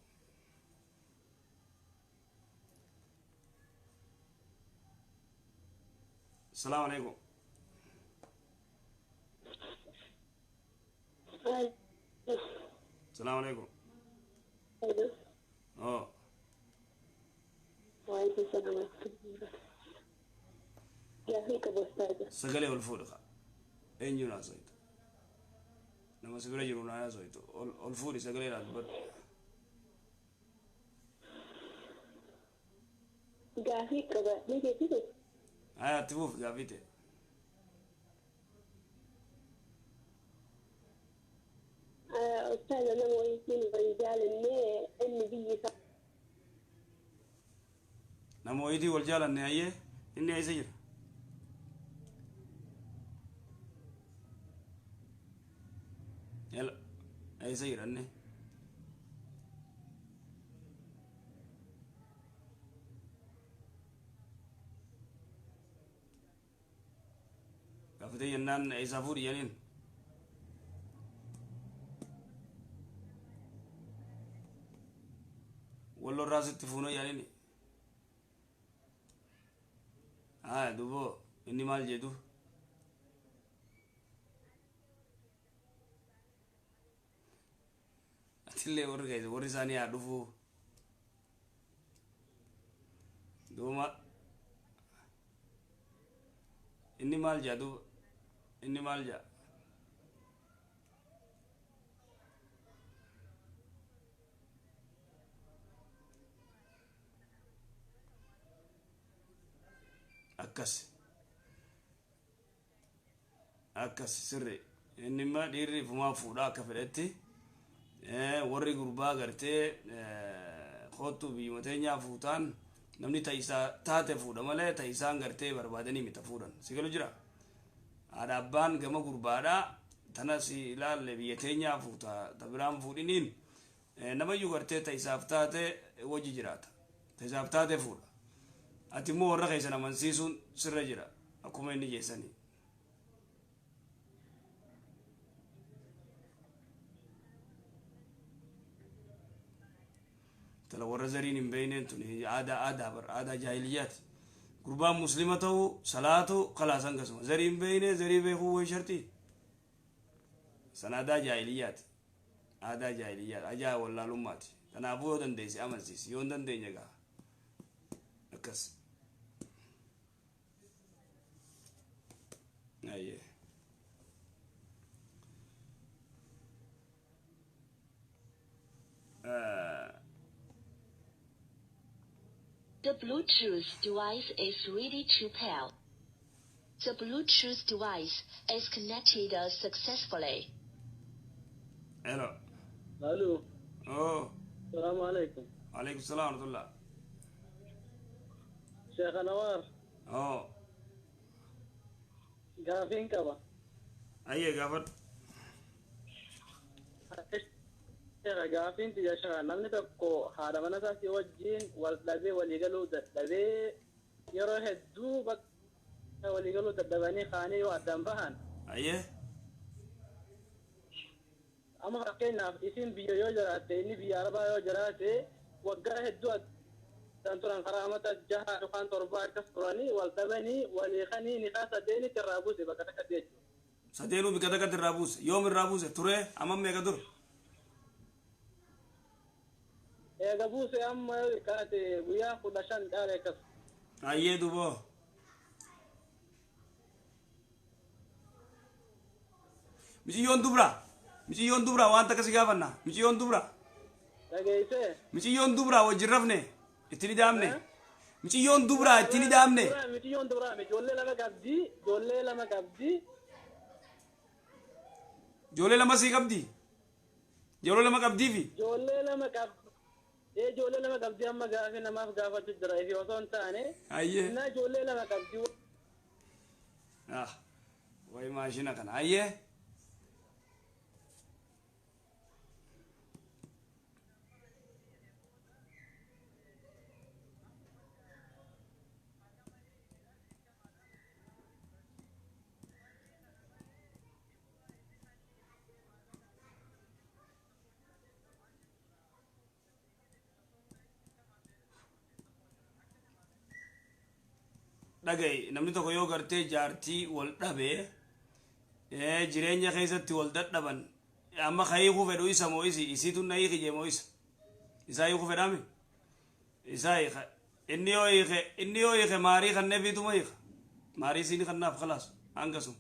Speaker 1: السلام عليكم السلام عليكم
Speaker 2: وعليكم السلام ورحمة الله يا فيك أبو أستاذ
Speaker 1: سجلي والفورقة أين يونا زيت لما سجلي يرونا زيت والفوري سجلي راتب
Speaker 2: GAAFI كذا ليه كده
Speaker 1: هاي تبوف قافيته
Speaker 2: أستاذ أنا مويتين برجال النبي
Speaker 1: نمويدي والجال النهاية إني أيسير يلا أيسير أني قافتي ينان إيسافور يلين والله الراس التفونو يلين دوبو إني مال جدو أتلي ورقة ورثاني أدوفو دوما إني مال جدو إني مال جا أكس سري إنما ديري فما فودا كفرتي وري غربا غرتي خوتو بيمتنيا فوتان نمني تايسا تاتي فودا مالي تايسا غرتي بربادني متفودان سيقلو جرا ada ban gama gurbada tanasi lalle biyetenya futa tabram fudinin nama yugarte taisaftate waji jirata taisaftate fuda atimo warra kaysana mansisun sirra jira akuma inni jeesani tala warra zarin baynen tuni ada jahiliyat قربان مسلمته صلاته خلاص انقسم زرين بينه زري به هو شرطي سنادا جاهليات هذا جاهليات اجا ولا لمات انا ابو دنديس امسيس يون دندنيغا اكس ايه
Speaker 3: The Bluetooth device is ready to pair. The Bluetooth device is connected successfully.
Speaker 1: Hello.
Speaker 5: Hello.
Speaker 1: Oh.
Speaker 5: السلام عليكم.
Speaker 1: وعليكم السلام ورحمة الله.
Speaker 5: شيخ أنوار.
Speaker 1: Oh.
Speaker 5: GAAFIin qaba.
Speaker 1: أيه قافر.
Speaker 5: GAAFIin tiyya sharaa namni tokko haadha mana isaatti wajjin wal dhabee waliigaluu dadhabee yeroo hedduu bakka waliigaluu dadhabanii kaanii yoo addaan bahan.
Speaker 1: أيه.
Speaker 5: Amma fakkeenyaaf isin biyya yoo jiraatte inni biyya arabaa yoo jiraate waggaa hedduu addaan turan karaa amata jaha yookaan torbaa akkas turanii wal dhabanii waliikanii niqaa sadeenitti irraa buuse bakka takkatti jechuudha.
Speaker 1: Sadeenuu bika takkatti irraa buuse yoom irraa buuse ture amma meeqa dur.
Speaker 5: Eega buuse amma kaate guyyaa 15 dhaale akkas.
Speaker 1: Ayyee duboo. Miciyyoon dubra. Miciyyoon dubra waan takka si gaafanna. Miciyyoon dubra.
Speaker 5: Dhageessee.
Speaker 1: Miciyyoon dubra wajjin rafne itti ni daamne. Miciyyoon dubra itti ni daamne.
Speaker 5: Miciyyoon dubra ijoollee lama qabdi. Ijoollee lama qabdi.
Speaker 1: Ijoollee lama sii qabdi. Yeroo lama qabdii fi
Speaker 5: ijoollee lama qabdi. Ijoollee lama qabdi amma gaafii namaaf gaafachuu jira fi osoo hin taane.
Speaker 1: ayyee
Speaker 5: Innaa ijoollee lama qabdi.
Speaker 1: way maashina kana ayyee dhagay namni tokko yoo gartee jaartii wal dhabee jireenya keessatti wal dadhaban amma kayiiku fedhu isa moo isiitu na hiiki jee moo isaa hiiku fedhame isaa hiika inni yoo hiike maarii kannee fiituma hiika maarii isiini kannaaf khalaas hangasum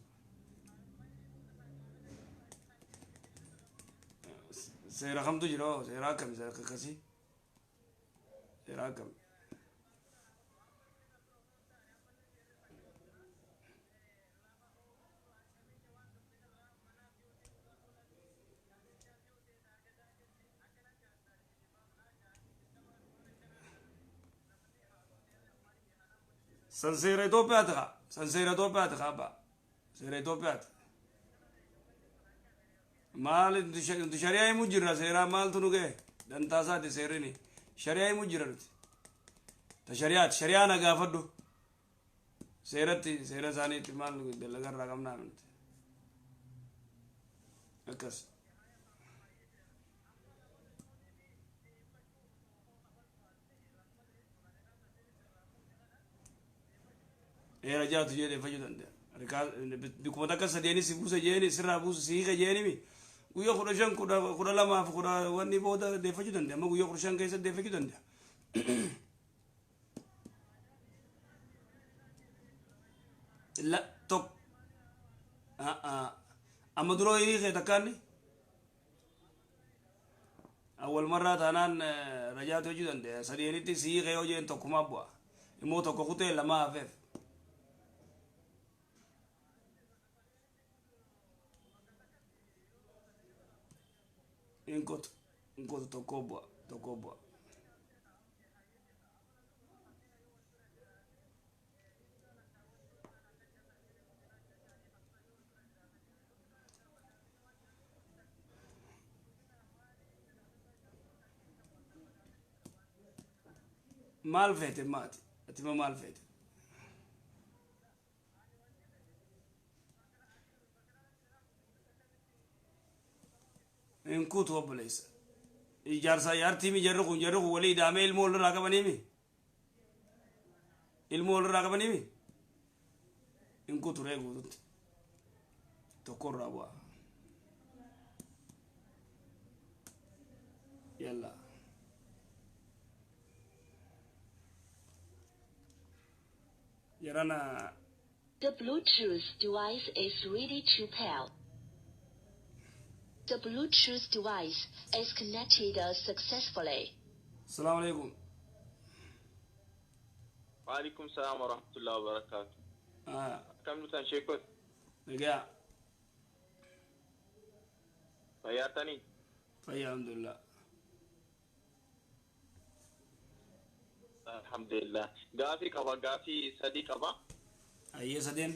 Speaker 1: seera kamtu jira seera akkami seera akkasii seera akkami Sansera Itoophiyaati kaa sansera Itoophiyaati kaa abbaa seera Itoophiyaati maal intu shari'aa himuu jirra seeraa maaltu nu ga'e dantaasaati seerrini shari'aa himuu jirra nuti ta shari'aati shari'aa na gaafadhu seeratti seera isaaniitti maal dalagarraa qabnaa nuti akkas rajaatu jedhee fayyadu danda'a bikkuma takka sadeeni si buusa jeeni sirraa buusa si hiika jeeni mi guyyaa 15 12 fi wanni booda deeffachuu danda'a amma guyyaa 15 keessa deeffachuu danda'a la tok amma duroo hiike takkaanni awwal marraa taanaan rajaatu jechuu danda'a sadeenitti si hiike yoo jeen tokkumaa bu'a immoo tokko kutee lamaa hafeef inkoto tokobwa maal fete maati atima maal fete in kutu obboleessa ijaarsa yaartiimi jarri kun walii ida'amee ilmoo walirraa qabaniimi in kutu ree guututti tokkorraa bu'a yalla yarana
Speaker 3: The Bluetooth device is ready to pair. The Bluetooth device is connected successfully.
Speaker 1: Assalamu alaikum.
Speaker 4: Wa alaikum salam wa rahmatullahi wa barakatuh. Kam nutan shekot?
Speaker 1: Nagaya.
Speaker 4: Fayyatani?
Speaker 1: Fayya alhamdulillah.
Speaker 4: Alhamdulillah. Gaafi qaba gaafi sadi qaba.
Speaker 1: Ayyee sadeen.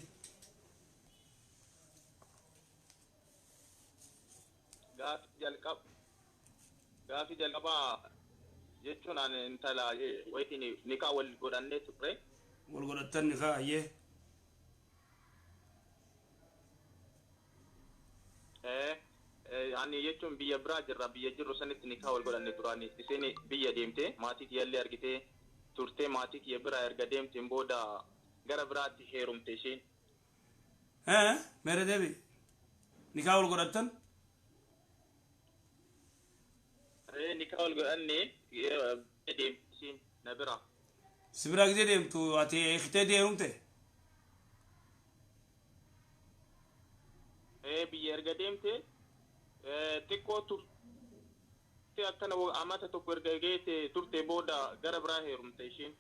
Speaker 4: Gaafi jalqaba jechuun an intala waytiin nikaa wal godhannee turre.
Speaker 1: Wal godhattan nikaa ayyee.
Speaker 4: Ani jechuun biyya biraa jirra biyya jirru sanitti nikaa wal godhannee turani isin biyya deemte maatii kiyyallee argite turte maatii kiyya biraa erga deemteen booda gara biraatti heerumte isheen.
Speaker 1: Mere deebi nikaa wal godhattan.
Speaker 4: Nikaa wal godhannee deemtiin na bira.
Speaker 1: Si bira gisee deemtu ati eektee deemte.
Speaker 4: Biyya erga deemte xiqqoo turte akkana amata tokko erga geete turte booda gara biraa heerumte isheen.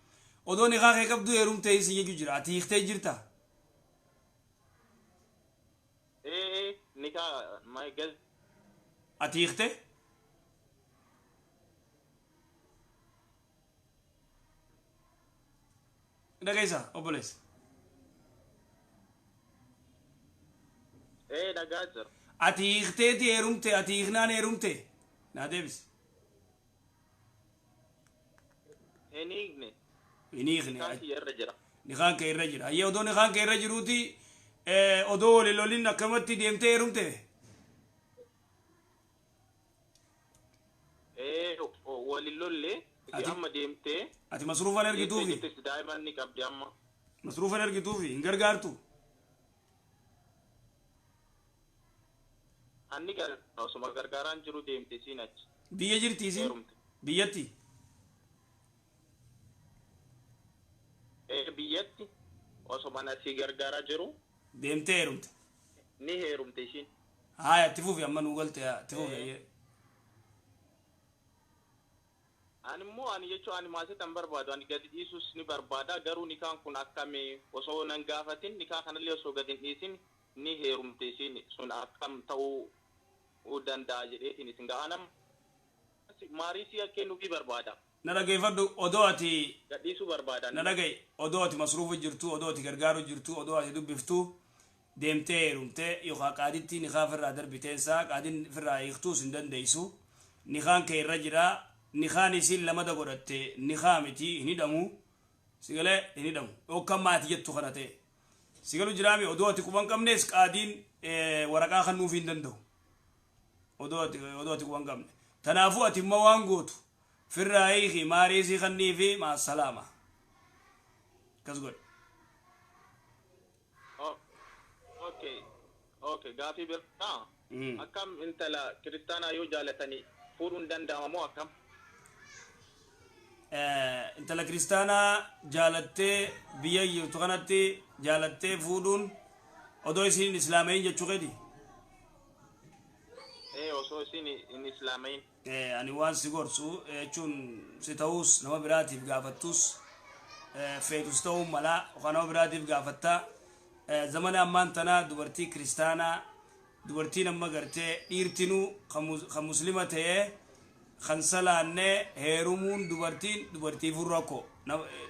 Speaker 1: Odoo nikaa kee qabdu heerumte isin jechuu jira ati eektee jirta.
Speaker 4: Nikaa gal.
Speaker 1: Ati eektee? dhagaysa obboleessa
Speaker 4: dhagaa jira.
Speaker 1: ati hiikteeti heerumte ati hiiknaan heerumte naa deebis
Speaker 4: hin hiikne
Speaker 1: hin hiikne
Speaker 4: kaanti irra jira.
Speaker 1: nikaan kee irra jira ayyee odoo nikaan kee irra jiruuti odoo wali lolin akkamatti deemtee heerumte
Speaker 4: wali lolle amma deemtee
Speaker 1: ati masruufan ergituufi
Speaker 4: daa'iman ni qabdi amma
Speaker 1: masruufan ergituufi hin gargaartu
Speaker 4: anni osuma gargaaraan jiru deemte siin achi
Speaker 1: biyya jirti isin biyyatti
Speaker 4: biyyatti osuma nasi gargaaraa jiru
Speaker 1: deemtee heerumte
Speaker 4: ni heerumte ishiin
Speaker 1: haya itti fufi amma nuu galte itti fufi ayyee
Speaker 4: ani immoo ani jechuun ani maasitan barbaadu ani gadi dhiisus ni barbaada garuu nikaan kun akkami osoo nan gaafatin nikaa kanallee osoo gadi hin dhiisin ni heerumte isiin sun akkam ta'uu danda'a jedheetiin isin ga'anam maarisii akkee nufi barbaada.
Speaker 1: Na dhageeffadhu odoo ati
Speaker 4: gadhiisuu barbaada.
Speaker 1: Na dhagaye odoo ati masruufu jirtu odoo ati gargaaru jirtu odoo ati dubbiftu deemtee heerumtee yookaan qaaditti nikaa firraa darbiteensaa qaadiin firraa hiiktuus hin dandeessu nikaan kee irra jira nikaan isin lamada godhatte nikaa miti hin hidhamu sigalee hin hidhamu yookaan maati jettu kana ta'e sigalu jiraami odoo ati quban qabnees qaadiin waraqaa kan nuuf hin danda'u odoo ati quban qabne tanaafuu ati immoo waan gootu firraa hiiki maariisii kannii fi maasalaama kas godhe.
Speaker 4: Okay, gaafii birraa akkam intala kiristaanaa yoo jaalatanii fuudhuun danda'ama moo akkam?
Speaker 1: Intala kiristaanaa jaalattee biyya jirtu kanatti jaalattee fuudhuun odoo isin islaamayin jechuu qeeti?
Speaker 4: Osoo isin hin islaamayin.
Speaker 1: Ani waan si gorsu jechuun si ta'uus nama biraatiif gaafattus feetus ta'uu mala yookaan nama biraatiif gaafattaa zamana ammaan tanaa dubartii kiristaanaa dubartiin amma gartee dhiirtinuu kan muslima ta'ee kan salaannee heerumuun dubartii furrakko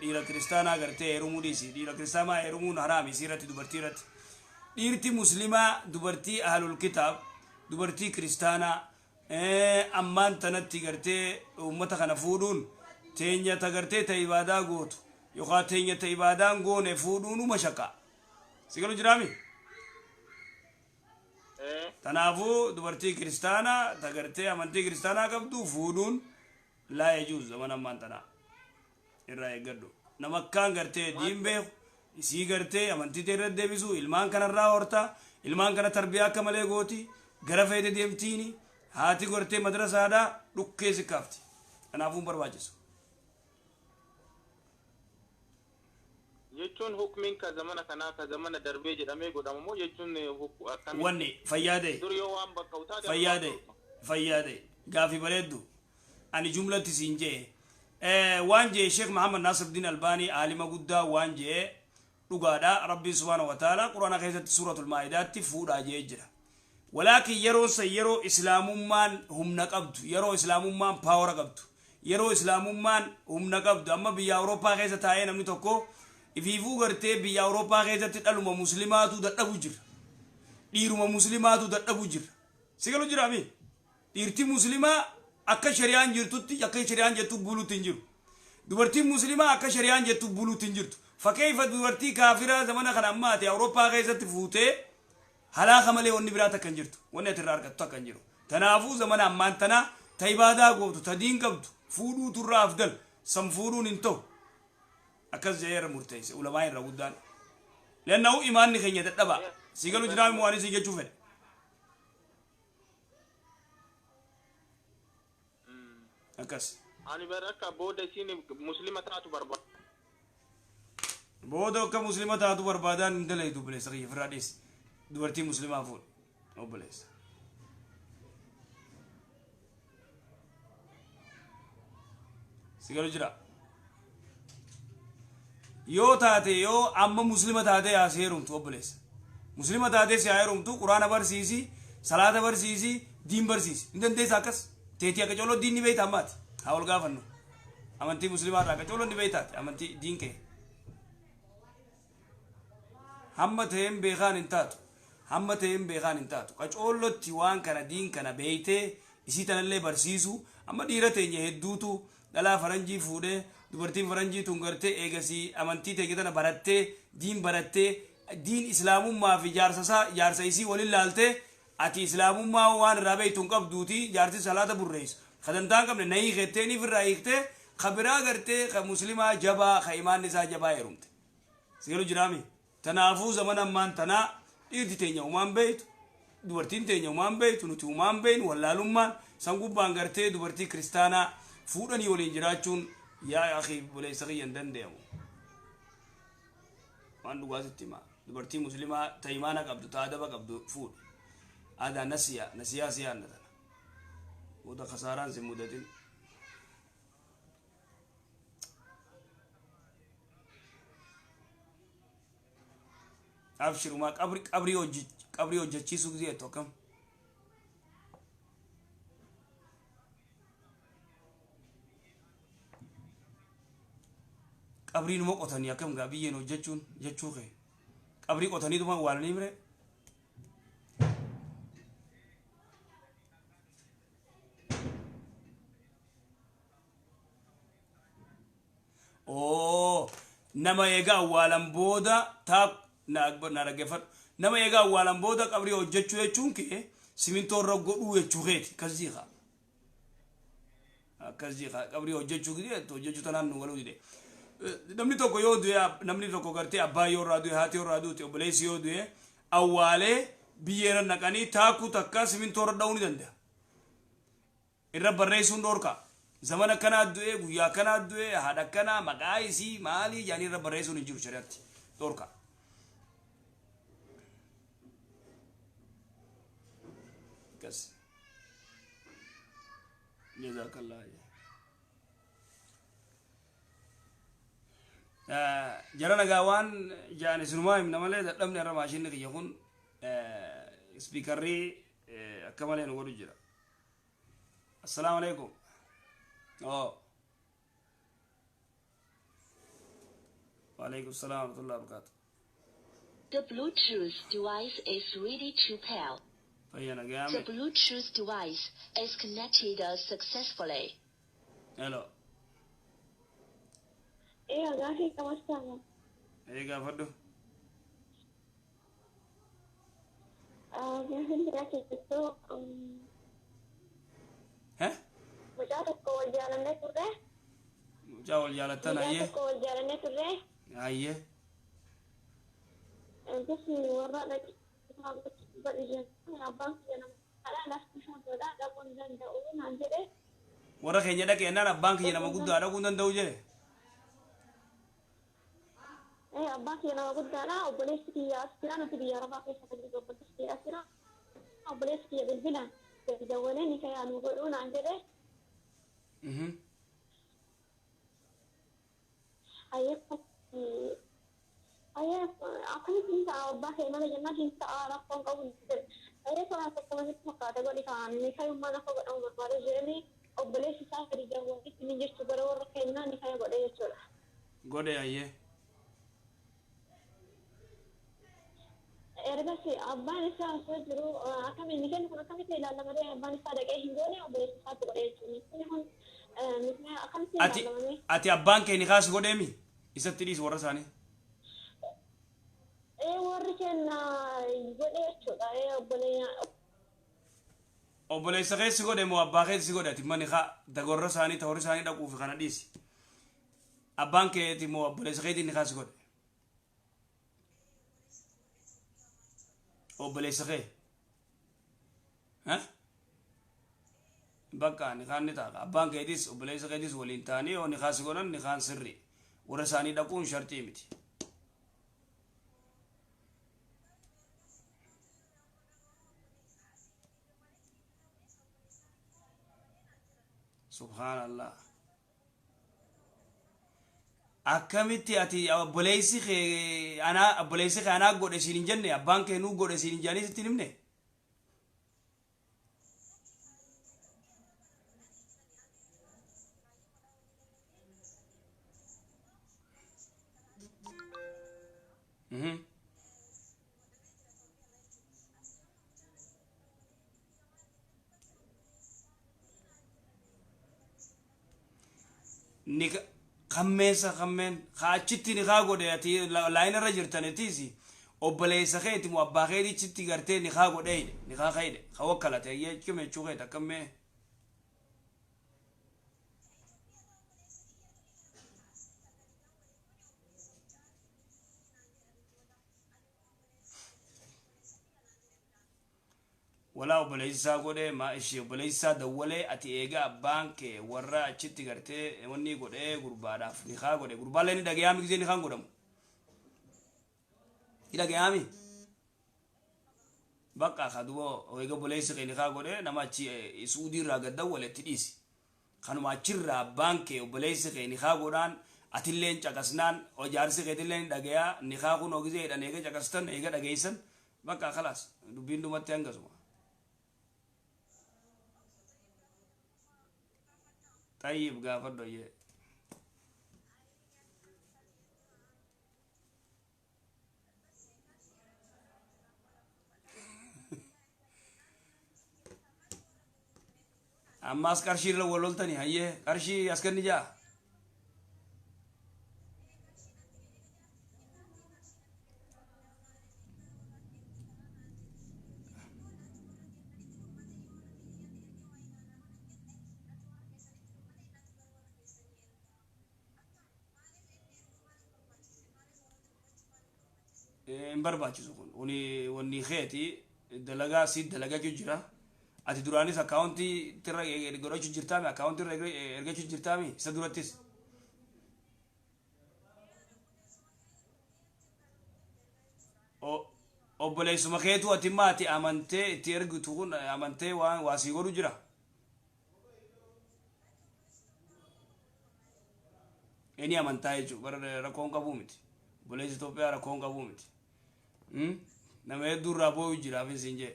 Speaker 1: dhiira kiristaanaa gartee heerumuu dhiisi dhiira kiristaanaa heerumuun haraami siirratti dubartii irratti dhiirti muslimaa dubartii ahlul kitaab dubartii kiristaanaa ammaan tanatti gartee ummata kana fuudhuun teenya ta gartee ta ibaadaa gootu yookaan teenya ta ibaadaan goone fuudhuun mashaqaa sigalu jiraami tanaafuu dubartii kiristaanaa ta gartee amantii kiristaanaa qabdu fuudhuun laa yajuuz zaman ammaan tanaa irraa eeggadhu nama akkaan gartee diin beeku isii gartee amantii ta'e irra deebisu ilmaan kanarraa horta ilmaan kana tarbiyaa akka malee gooti gara feete deemtiini haati gartee madrasaadhaa dhukkee sikkaafti kanaafuu barbaachisu.
Speaker 4: jechuun hukmiin ka zamana kanaa ka zamana darbee jedhamee godhamu moo jechuun akkamii
Speaker 1: wanni fayyaade
Speaker 4: dur yoo waan bakka utaate
Speaker 1: fayyaade gaafii bareeddu ani jumlatti siin jee waan jee Sheekh Muhammad Nasiruddin Albaanii aalima guddaa waan jee dhugaadha rabbiin subhaanahu wa ta'ala quraana keessatti suuratul maa'idaatti fuudhaa jee jira walaakin yeroo islaamummaan humna qabdu yeroo islaamummaan paawara qabdu yeroo islaamummaan humna qabdu amma biyya Awurooppaa keessa taa'ee namni tokko ifiifuu gartee biyya Awurooppaa keessatti dhaluma muslimaatu dadhabu jira dhiiruma muslimaatu dadhabu jira sigalu jiraami dhiirti muslimaa akka shari'aan jirtutti akka shari'aan jettu buluutti hin jiru dubartiin muslimaa akka shari'aan jettu buluutti hin jirtu fakkeeffa dubartii kaafiraa zamana kana ammaati Awurooppaa keessatti fuutee halaaka malee wanni biraa takkan jirtu wanni ati irraa argattu takkan jiru tanaafuu zamana ammaan tanaa ta ibaadaa gootu ta diin qabdu fuudhuu turraa afdal san fuudhuun hin ta'u akkas jeera murteesse ulamaa irra guddaan lennahu imaanni keenya dadhaba sigalu jiraami waan isin jechuu fedhe akkas
Speaker 4: ani baraka booda isin muslima taatu barbaada
Speaker 1: booda akka muslima taatu barbaadaan hin dalaytu bileessa kiyya firraa dhiisi dubartii muslimaa fuudhu obboleessa sigalu jira yoo taate yoo amma muslima taate yaa seerumtu obboleessa muslima taate si heerumtu quraana barsiisi salaata barsiisi diin barsiisi hin dandeessa akkas teetii akka coloo diin ni beeyta ammaati haa ol gaafannu amantii muslimaa irraa akka coloo ni beeytaati amantii diin kee همتهم بيخان انتاتو همتهم بيخان انتاتو قاچولو تيوان كان دين كان بيته isitan alle barsiisu amma dhiira teenya hedduutu dhalaa faranjii fuudhee dubartiin faranjii tungarte eegasi amantii teenya tana barattee diin islaamummaa fi jaarsa isii waliin laalte ati islaamummaa waan irraa beeytuun qabduuti jaarsi salaata burreessu kadantaan qabne na hiikettee niif irraa hiiktee kabiraa gartee ka muslimaa jabaa ka imaan isaa jabaa heerumte sigalu jiraami tanaafuu zaman ammaan tanaa dhiirti teenya umaan beeytu dubartiin teenya umaan beeytu nuti umaan beeynu wallaalummaan san gubbaan gartee dubartii kiristaanaa fuudhanii waliin jiraachuun yaa akhi buleessa kiyyan dandeemu waan dhugaasitti himaa dubartii muslimaa ta imaana qabdu ta adaba qabdu fuudhi aadaa nasiyaa siyaanna tana booda kasaaraan sin mudatin abshirumaa qabrii hojjechiisuu gisee tokkam qabrii numa qotanii akkam gaa biyyeen hojjechuun jechuu kee qabrii qotanii duma waalanii mire nama eegaa awwaalan booda taa na raggeffadhu nama eegaa awwaalan booda qabrii hojjechuu jechuun kee simintoo irra godhuu jechuu keeti akkas jiiqa qabrii hojjechuu tanaan nu galuu dide namni tokko yoo du'e namni tokko gartee abbaa yoo irraa du'e haati yoo irraa du'e obboleessi yoo du'e awwaalee biyyeera naqanii taakuu takka simintoo irra dha'uu ni danda'a irra barreessuun dhoorka zaman akkanaa du'e guyyaa akkanaa du'e haadha akkanaa maqaa isii maalii jaanii irra barreessuun hin jiru shari'atti dhoorka kas jazakallah jarana gaawaan jaan isinumaa himna malee dadhabne irra maashinni kiyya kun spiikarrii akka malee nu godhu jira assalaamu alaikum وعليكم السلام ورحمة الله وبركاته.
Speaker 3: The Bluetooth device is ready to pair. The Bluetooth device is connected successfully.
Speaker 1: Hello.
Speaker 2: GAAFI, ¿cómo estamos?
Speaker 1: GAAFI.
Speaker 2: Gracias.
Speaker 1: ¿Eh?
Speaker 2: Muchachos, ¿cómo ya la neturre?
Speaker 1: Muchachos, ya la están ahí.
Speaker 2: ¿Cómo ya la neturre?
Speaker 1: Ahí.
Speaker 2: Entonces, mi guarda la que
Speaker 1: warra keenya dhaqeennaan abbaan kiyya nama guddaa dhaquu danda'u jedhe
Speaker 2: abbaan kiyya nama guddaadha obboleessi kiyya as jira nuti biyya arabaa keessa kan jiru obboleessi kiyya as jira obboleessi kiyya bilbilaan dawwalee ni kayaa nu godhuu naan jedhe akkamitti ta'a abbaa kee mana jennaan hin ta'a rakkoon qabu soraa tokkomatti fakkaata godhi ta'anii kayummaan akka godhamu barbaade jedhanii obboleessi isaa gadi daawwatitti ni jechu gara warra kennaa ni kaya godhe jechuudha.
Speaker 1: Godhe ayyee.
Speaker 2: Ergas abbaan isaa osoo jiru akkamiin ni kennu kun akkamitti ilaalama ta'e abbaan isaa dhaqee hin goone obboleessi isaatti godhe jechuudha. Akkamitti ilaalamame.
Speaker 1: Ati abbaan kee ni kaasi godheemi isatti dhiis warra isaanii.
Speaker 2: Warri kenna godhe jechuudha
Speaker 1: obboleessa keessi godhe moo abbaa keessi godhe ati mani haa dagorra isaanii ta'orri isaanii dhaquufi kana dhiisi abbaan keeti moo obboleessa keetiin ni kaasi godhe obboleessa kee bakka ni kaan ni ta'a abbaan keetis obboleessa keetis waliin ta'anii yoo ni kaasi godhan ni kaan sirri warra isaanii dhaquun shartii miti. سبحان الله أكملتي أتي أبوليسي أنا أبوليسي أنا أقول إسيرين جنة أبانك نو أقول إسيرين جاني ستينمني ni khammeessa khammeen khaachitti ni khaa godhe ati laayina irra jirtanetiisi obboleessa keeti mu abbaa keetichitti gartee ni khaa godheeyde ni khaa kayde kha wakkalate yeechime chuqeet akkammee ولا وبليسا قولي ما إشي وبليسا دولي أتي إيجا بانك ورا أشتي كرتي وني قولي قربانا فنيخا قولي قربانا لين دقيامي كزي نخان قولم إلا قيامي بقى خدوه ويجا بليسا كي نخا قولي نما أشي سعودي راقا دولي تديسي خانو ما أشير بانك وبليسا كي نخا قولان أتلين شاكسنان وجارسي كي تلين دقيا نخا قون وغزي إذا نيجا شاكستان إيجا دقيسن بقى خلاص دبين دو متيانغزوا طيب قافر يه أما أسكرشي لو ولولتني هيه كرشي أسكرني جا برباچي سكون وني خيتي دلغا سيد دلغا جيرا اتي دوراني اكاونتي ترى غروچ جيرتامي اكاونتي رغچ جيرتامي سدورتيس او بليس مخيتو اتماتي امانتي تيرغ تكون امانتي وان واسي غرو جيرا اني امانتاي جو بر ركون كبومتي بليس توبيا ركون كبومتي nama hedduu irraa boo'u jira afinsin jee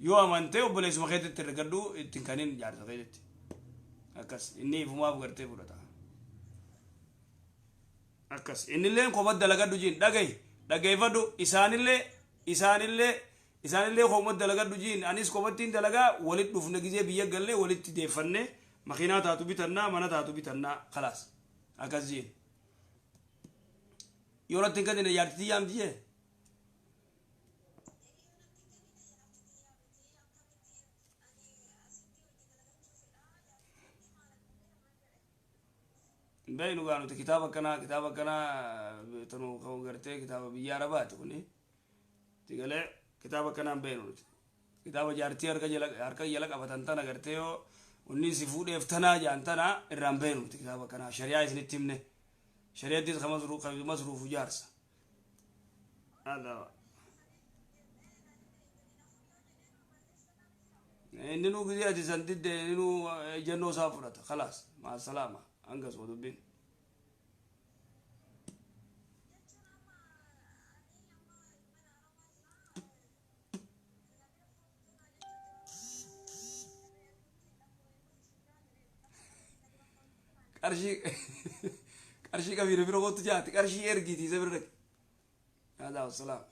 Speaker 1: yoo amantee obboleessuma keetitti ergadhu ittiin kaniin jaarsa keetitti akkas inni ifumaaf gartee fudhata akkas innillee kophat dalagadhu jiin dhageeffadhu isaanillee kophat dalagadhu jiin anis kophattiin dalagaa walit dhufne gizee biyya gallee walitti deeffanne makiinaa taatu bitannaa mana taatu bitannaa khalaas akkas jiin yoo rattiin kadine jaartitii yaamti jee بينو قالوا كتابك كنا تنو قرتي كتاب بياربات كوني تقول كتابك كنا بينو كتاب جارتي أركا يلك أفتنتنا قرتيو والناس يفود يفتنا جانتنا الرام بينو كتابك كنا شريعة سنتيمنه شريعة دي خمس مصروف جارس هذا إنه كذي أتسندد إنه جنو سافرت خلاص مع السلامة أنقص ودبين كارشي كبير في رغوت جاتي كارشي يرقيتي زبرك هذا والسلام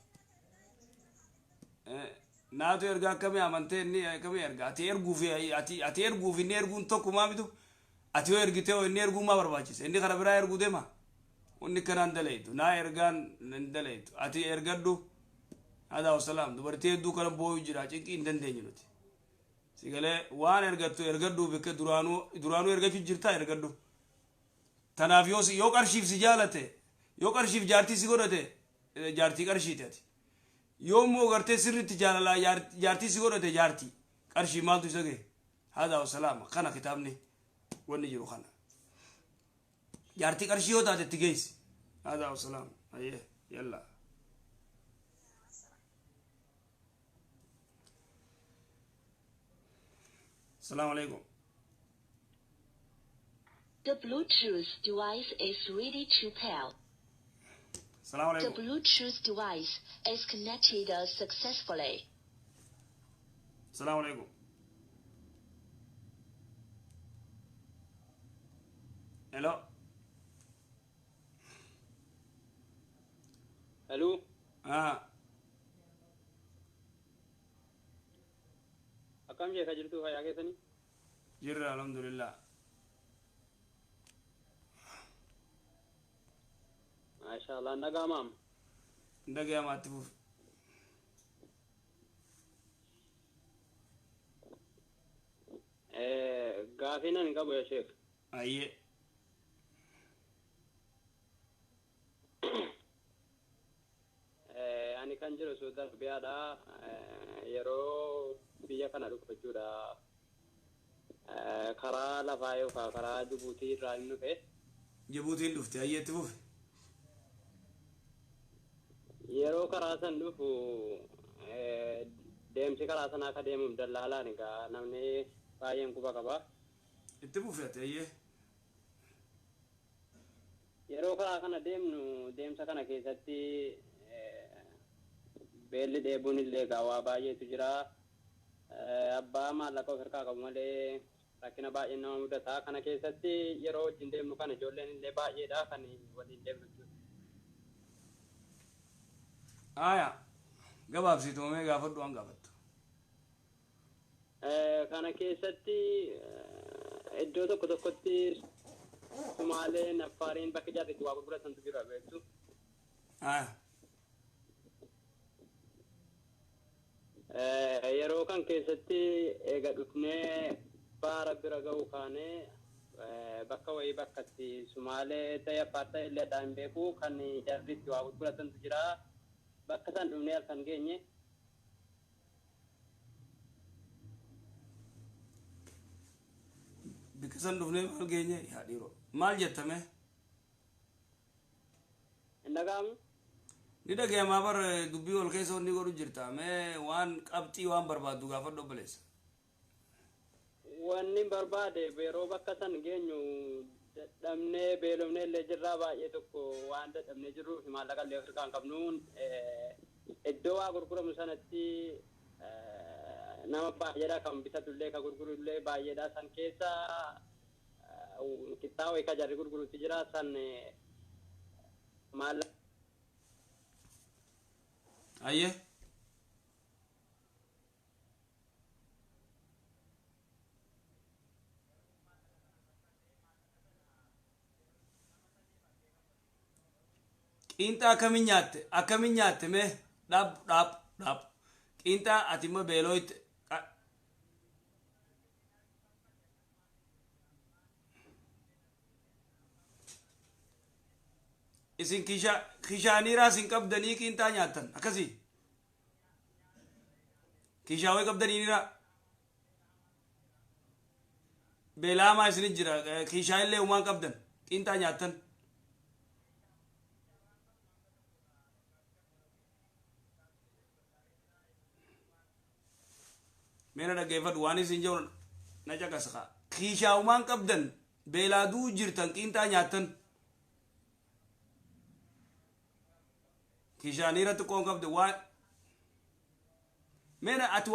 Speaker 1: ناتو يرقا كمي أمانتين كمي يرقا أتي يرقو في نيرقون توكو ما بدو أتي يرقيتيو نيرقو ما برباجيس إني خرابرا يرقو ديما وني كنان دليتو نا يرقان ندليتو أتي يرقدو هذا والسلام دبرتي دو كنا بوي جرا چنكي اندن دينينوتي سيقالي وان يرقدو بك درانو يرقا جرتا يرقدو تنافيوس يوك أرشيف سجالته يوك أرشيف جارتي سيقولته جارتي أرشيتاتي يوم مو غرتي سر تجارة لا جارتي سيقولته جارتي أرشي ما تسوي هذا والسلام خنا كتابني ونجيرو خنا جارتي أرشي هذا تتجيس هذا والسلام أيه يلا السلام عليكم.
Speaker 3: The Bluetooth device is ready to pair.
Speaker 1: السلام عليكم.
Speaker 3: The Bluetooth device is connected successfully.
Speaker 1: السلام عليكم. Hello.
Speaker 4: الو أكم شيء خجلتوا هيا كيسني
Speaker 1: جرا الحمد لله
Speaker 4: ما شاء الله نقامام
Speaker 1: دقيقة ما تفوف
Speaker 4: قافينا نقابو يا شيخ
Speaker 1: أيه
Speaker 4: يعني كان جرو سودان بيادا يرو بيا كان أروح بجورا كرا لفايو كرا جبوتي رانو في
Speaker 1: جبوتي لفتي أيه تفوف
Speaker 4: يرو كرا سندوفو deemsi karaa sanaa akka deemuuf dallaalaan egaa namni baay'een quba qaba.
Speaker 1: Itti buufate ayyee.
Speaker 4: Yeroo karaa kana deemnu deemsa kana keessatti beelli dheebuun illee egaa waa baay'eetu jira. Abbaa maallaqa of hirkaa qabu malee rakkina baay'een nama mudata. Kana keessatti yeroo wajjin deemnu kana ijoolleen illee baay'eedha kan waliin deemnu jechuudha.
Speaker 1: Aayaa gabaabsitu mee gaafadhu waan gaafattu.
Speaker 4: Kana keessatti iddoo tokko tokkotti Sumaaleen Affaariin bakka jaarratti waa gurguratantu jira beektu. Yeroo kan keessatti eega dhufnee baara bira ga'u kaanee bakka wayii bakkatti Sumaalee ta'e Affaar ta'e illee addaan beeku kan jaarratti waa gurguratantu jira. Bakka san dhufnee halkan geenye.
Speaker 1: Bakka san dhufnee maal geenye yaa dhiiroo maal jettame?
Speaker 4: Hin dhaga'amu?
Speaker 1: Ni dhagayamaa bar dubbii ol keessa onni godhu jirta mee waan qabxii waan barbaaddu gaafadhu obboleessa.
Speaker 4: Wanni barbaade yeroo bakka san geenyu dadhabnee beelofnee illee jirraa baay'ee tokko waan dadhabnee jirruuf maallaqa illee of hirkaan qabnuun iddoo waa gurguramu sanatti nama baay'eedha kan bitatu illee kan gurguru illee baay'eedha san keessa qixxaawee ka jarri gurgurutti jira san maallaqa.
Speaker 1: Ayyee. Qinxaa akkamiin nyaatte mee dhaab qinxaa ati immoo beelooyte isin kishaaniiraa isin qabdanii qinxaa nyaattan akkasii kishaawee qabdaniiniraa beelaamaa isinit jira kishaa illee umaan qabdan qinxaa nyaattan. Meena dhaggeeffadhu waan isin jiru na caqasa. Kishaawumaan qabdan beelaaduu jirtan qinxaa nyaattan. Kishaaniira xiqqoon qabde waan meena ati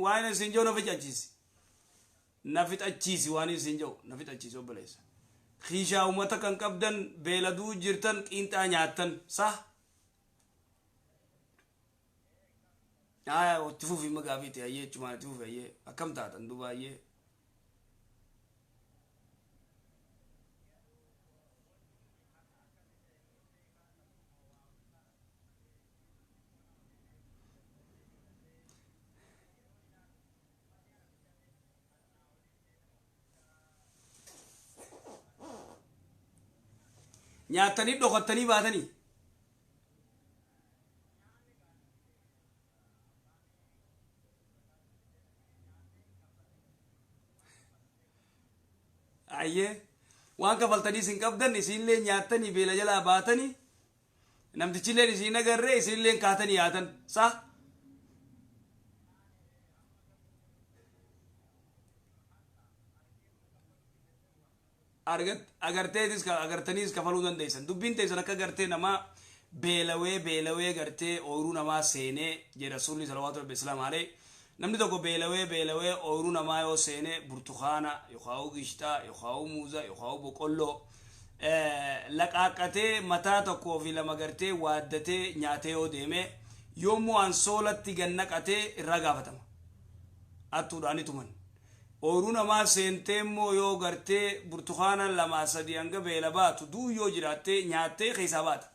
Speaker 1: waan isin jiru na fixachiisi. Na fixachiisi waan isin jiru na fixachiisi obboleessa. Kishaawumata kan qabdan beeladuu jirtan qinxaa nyaattan sah. Itti fufi magaafiti ayyee cumaan itti fufi ayyee akkam taatan duuba ayyee. Nyaatanii dhokattanii baatanii. Ayyee waan kafaltanii isin qabdan isinillee nyaatanii beela jalaa baatanii namtichillee isin agarree isinillee kaatanii yaatan sa agartaniis kafaluu dandeessan dubbiin teessan akka gartee namaa beelawee gartee ooyiruu namaa seenee jedha rasuulli salawaatu rabbi islaam alee namni tokko beelawee ooyiruu namaa yoo seene burtukaana yookaan gishtaa yookaan muuza yookaan boqqolloo laqaaqatee mataa tokkoo fi lama gartee waaddatee nyaatee yoo deeme yommuu an soolatti gannaqatee irraa gaafatama attuudhaani tuman ooyiruu namaa seentee immoo yoo gartee burtukaana lama sadii hanga beela baatu duu yoo jiraattee nyaattee keessaa baata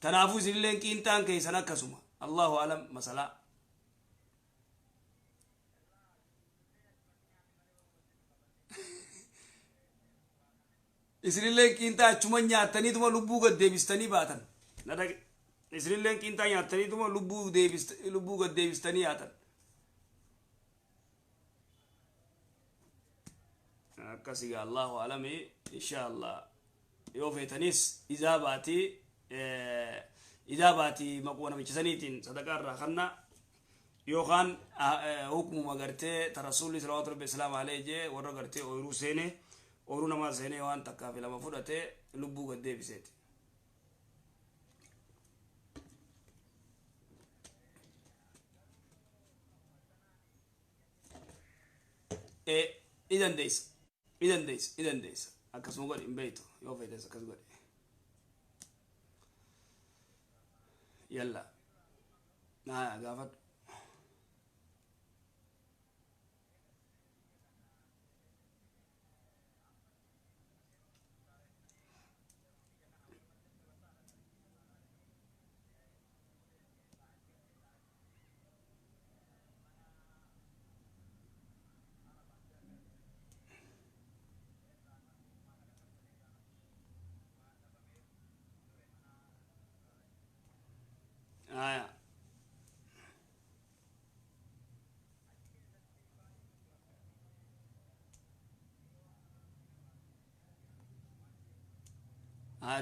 Speaker 1: تنافو سنلين كينتان كيسنا كسما الله أعلم مثلا إسرائيل كينتا تشمنيا تاني تما لبوغ ديبستاني باتن ندك إسرائيل كينتا يا تاني تما لبوغ ديبستاني آتن كسيغا الله أعلم إن شاء الله يوفي تنيس إذا باتي مقوانا بيشسانيتين صدقاء راخنا يوخان حكم مغرتي ترسول صلى الله عليه وسلم عليه جي ورغرتي أورو سيني أورو نما سيني وان تكافي لما فودته لبو قد بسيت إذن ديس أكسمو قد إمبيتو يوفي ديس أكسمو قد يلا قافت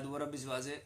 Speaker 1: دوباره ربي سبازه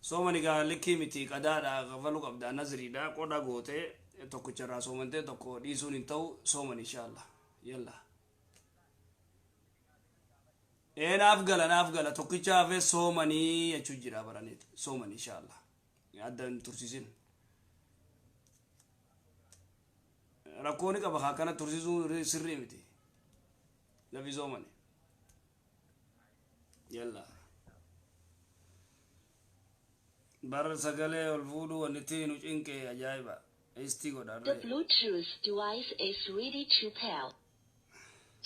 Speaker 1: soomani gaa likkii miti qadaadha gafalu qabda nazriidha qodha goote tokkicharraa soomantee tokko dhiisuun hin ta'u sooman inshaallah yalla naaf gala tokkicha hafe soomanii jechuu jira baraniit sooman inshaallah addan tursiisin rakkooni qaba haa kana tursiisuu sirrii miti lafi soomani يلا بار سجله والفودو ونتين وجنك عجائبة استيقظ
Speaker 3: The Bluetooth device is ready to pair.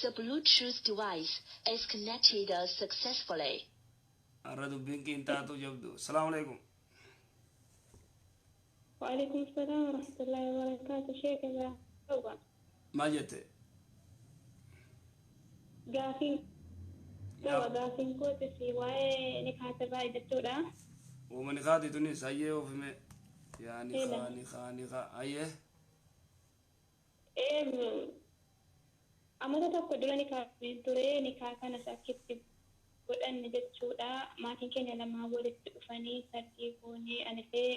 Speaker 3: The Bluetooth device is connected successfully.
Speaker 1: أردو بينك إنتاتو جبدو السلام عليكم.
Speaker 2: وعليكم السلام ورحمة الله وبركاته شيخ
Speaker 1: ما جت
Speaker 2: قافي قافي كوت في واي نكات بايد التورا
Speaker 1: ومن خادي تونس أيه وفي يعني خاني أيه
Speaker 2: أما تتوقع دولة نكات توري نكات أنا ساكت godhan jechuudha maatiin keenya lama walitti dhufanii sadii goonee ani illee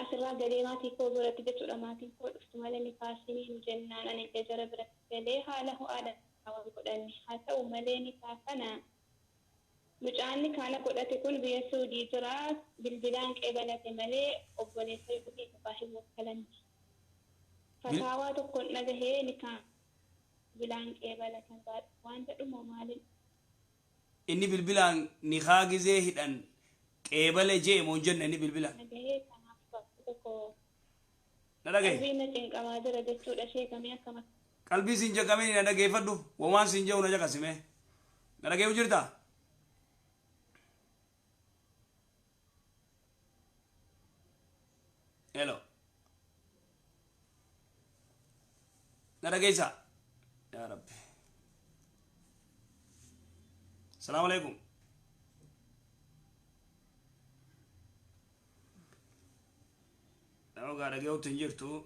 Speaker 2: asirraa galee maatii koo biratti jechuudha maatiin koo dhuftu malee ni kaasanii nu jennaan ani illee jara biratti galee haala ho'aadhaan wal godhanne haa ta'u malee ni kaasana mucaan kaana godhate kun biyya Suudii jira bilbilaan qeebalate malee obboleessa yookiin abbaa hin wakkalanti fataawaa tokkoon dhagahee ni kaan bilbilaan qeebalatan waan jedhumoo maaliin
Speaker 1: inni bilbilaan ni haagizee hidhan qeebale jee moon jenna inni bilbilaan na dhagaye qalbii siin jakamee na dhageeffadhu womaan siin jehu na jakasime na dhageefu jirta hello na dhageessa yaa rabbi السلام عليكم أنا قاعد أجاوب تنجرتو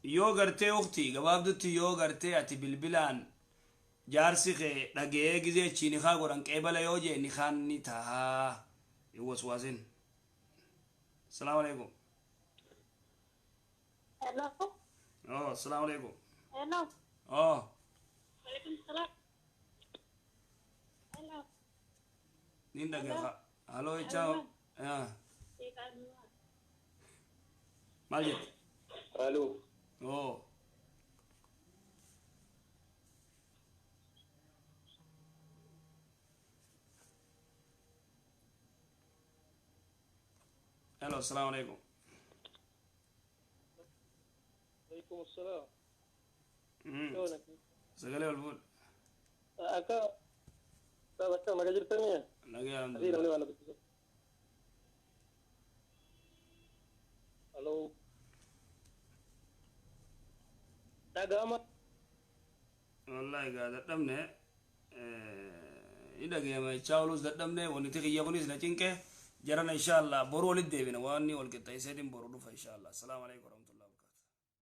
Speaker 1: يوغرتي أختي قبابدتي يوغرتي أتي بالبلان جارسي خي رجعي جزء شيني خا قران كيبلا يوجي نخان نتاها يوسواسين السلام عليكم
Speaker 2: hello
Speaker 1: السلام عليكم
Speaker 2: hello عليكم السلام.
Speaker 1: Ninda ga. Hello, ciao. Yeah. Maljit.
Speaker 4: Hello.
Speaker 1: Oh. Hello, assalamu alaikum.
Speaker 5: Alaikum assalam.
Speaker 1: Sagale walful.
Speaker 5: Aka basta magajir tanya.
Speaker 1: Lagi
Speaker 5: Adi
Speaker 1: alhamdulillah.
Speaker 5: namni wala betul. Halo. Dagama.
Speaker 1: Wallahi ga da damne ida ga mai chawlus da damne woni tiki yakunis na cinke jarana inshallah boro lidde bina wani wal kita isedin boro dufa inshallah. Assalamu alaikum.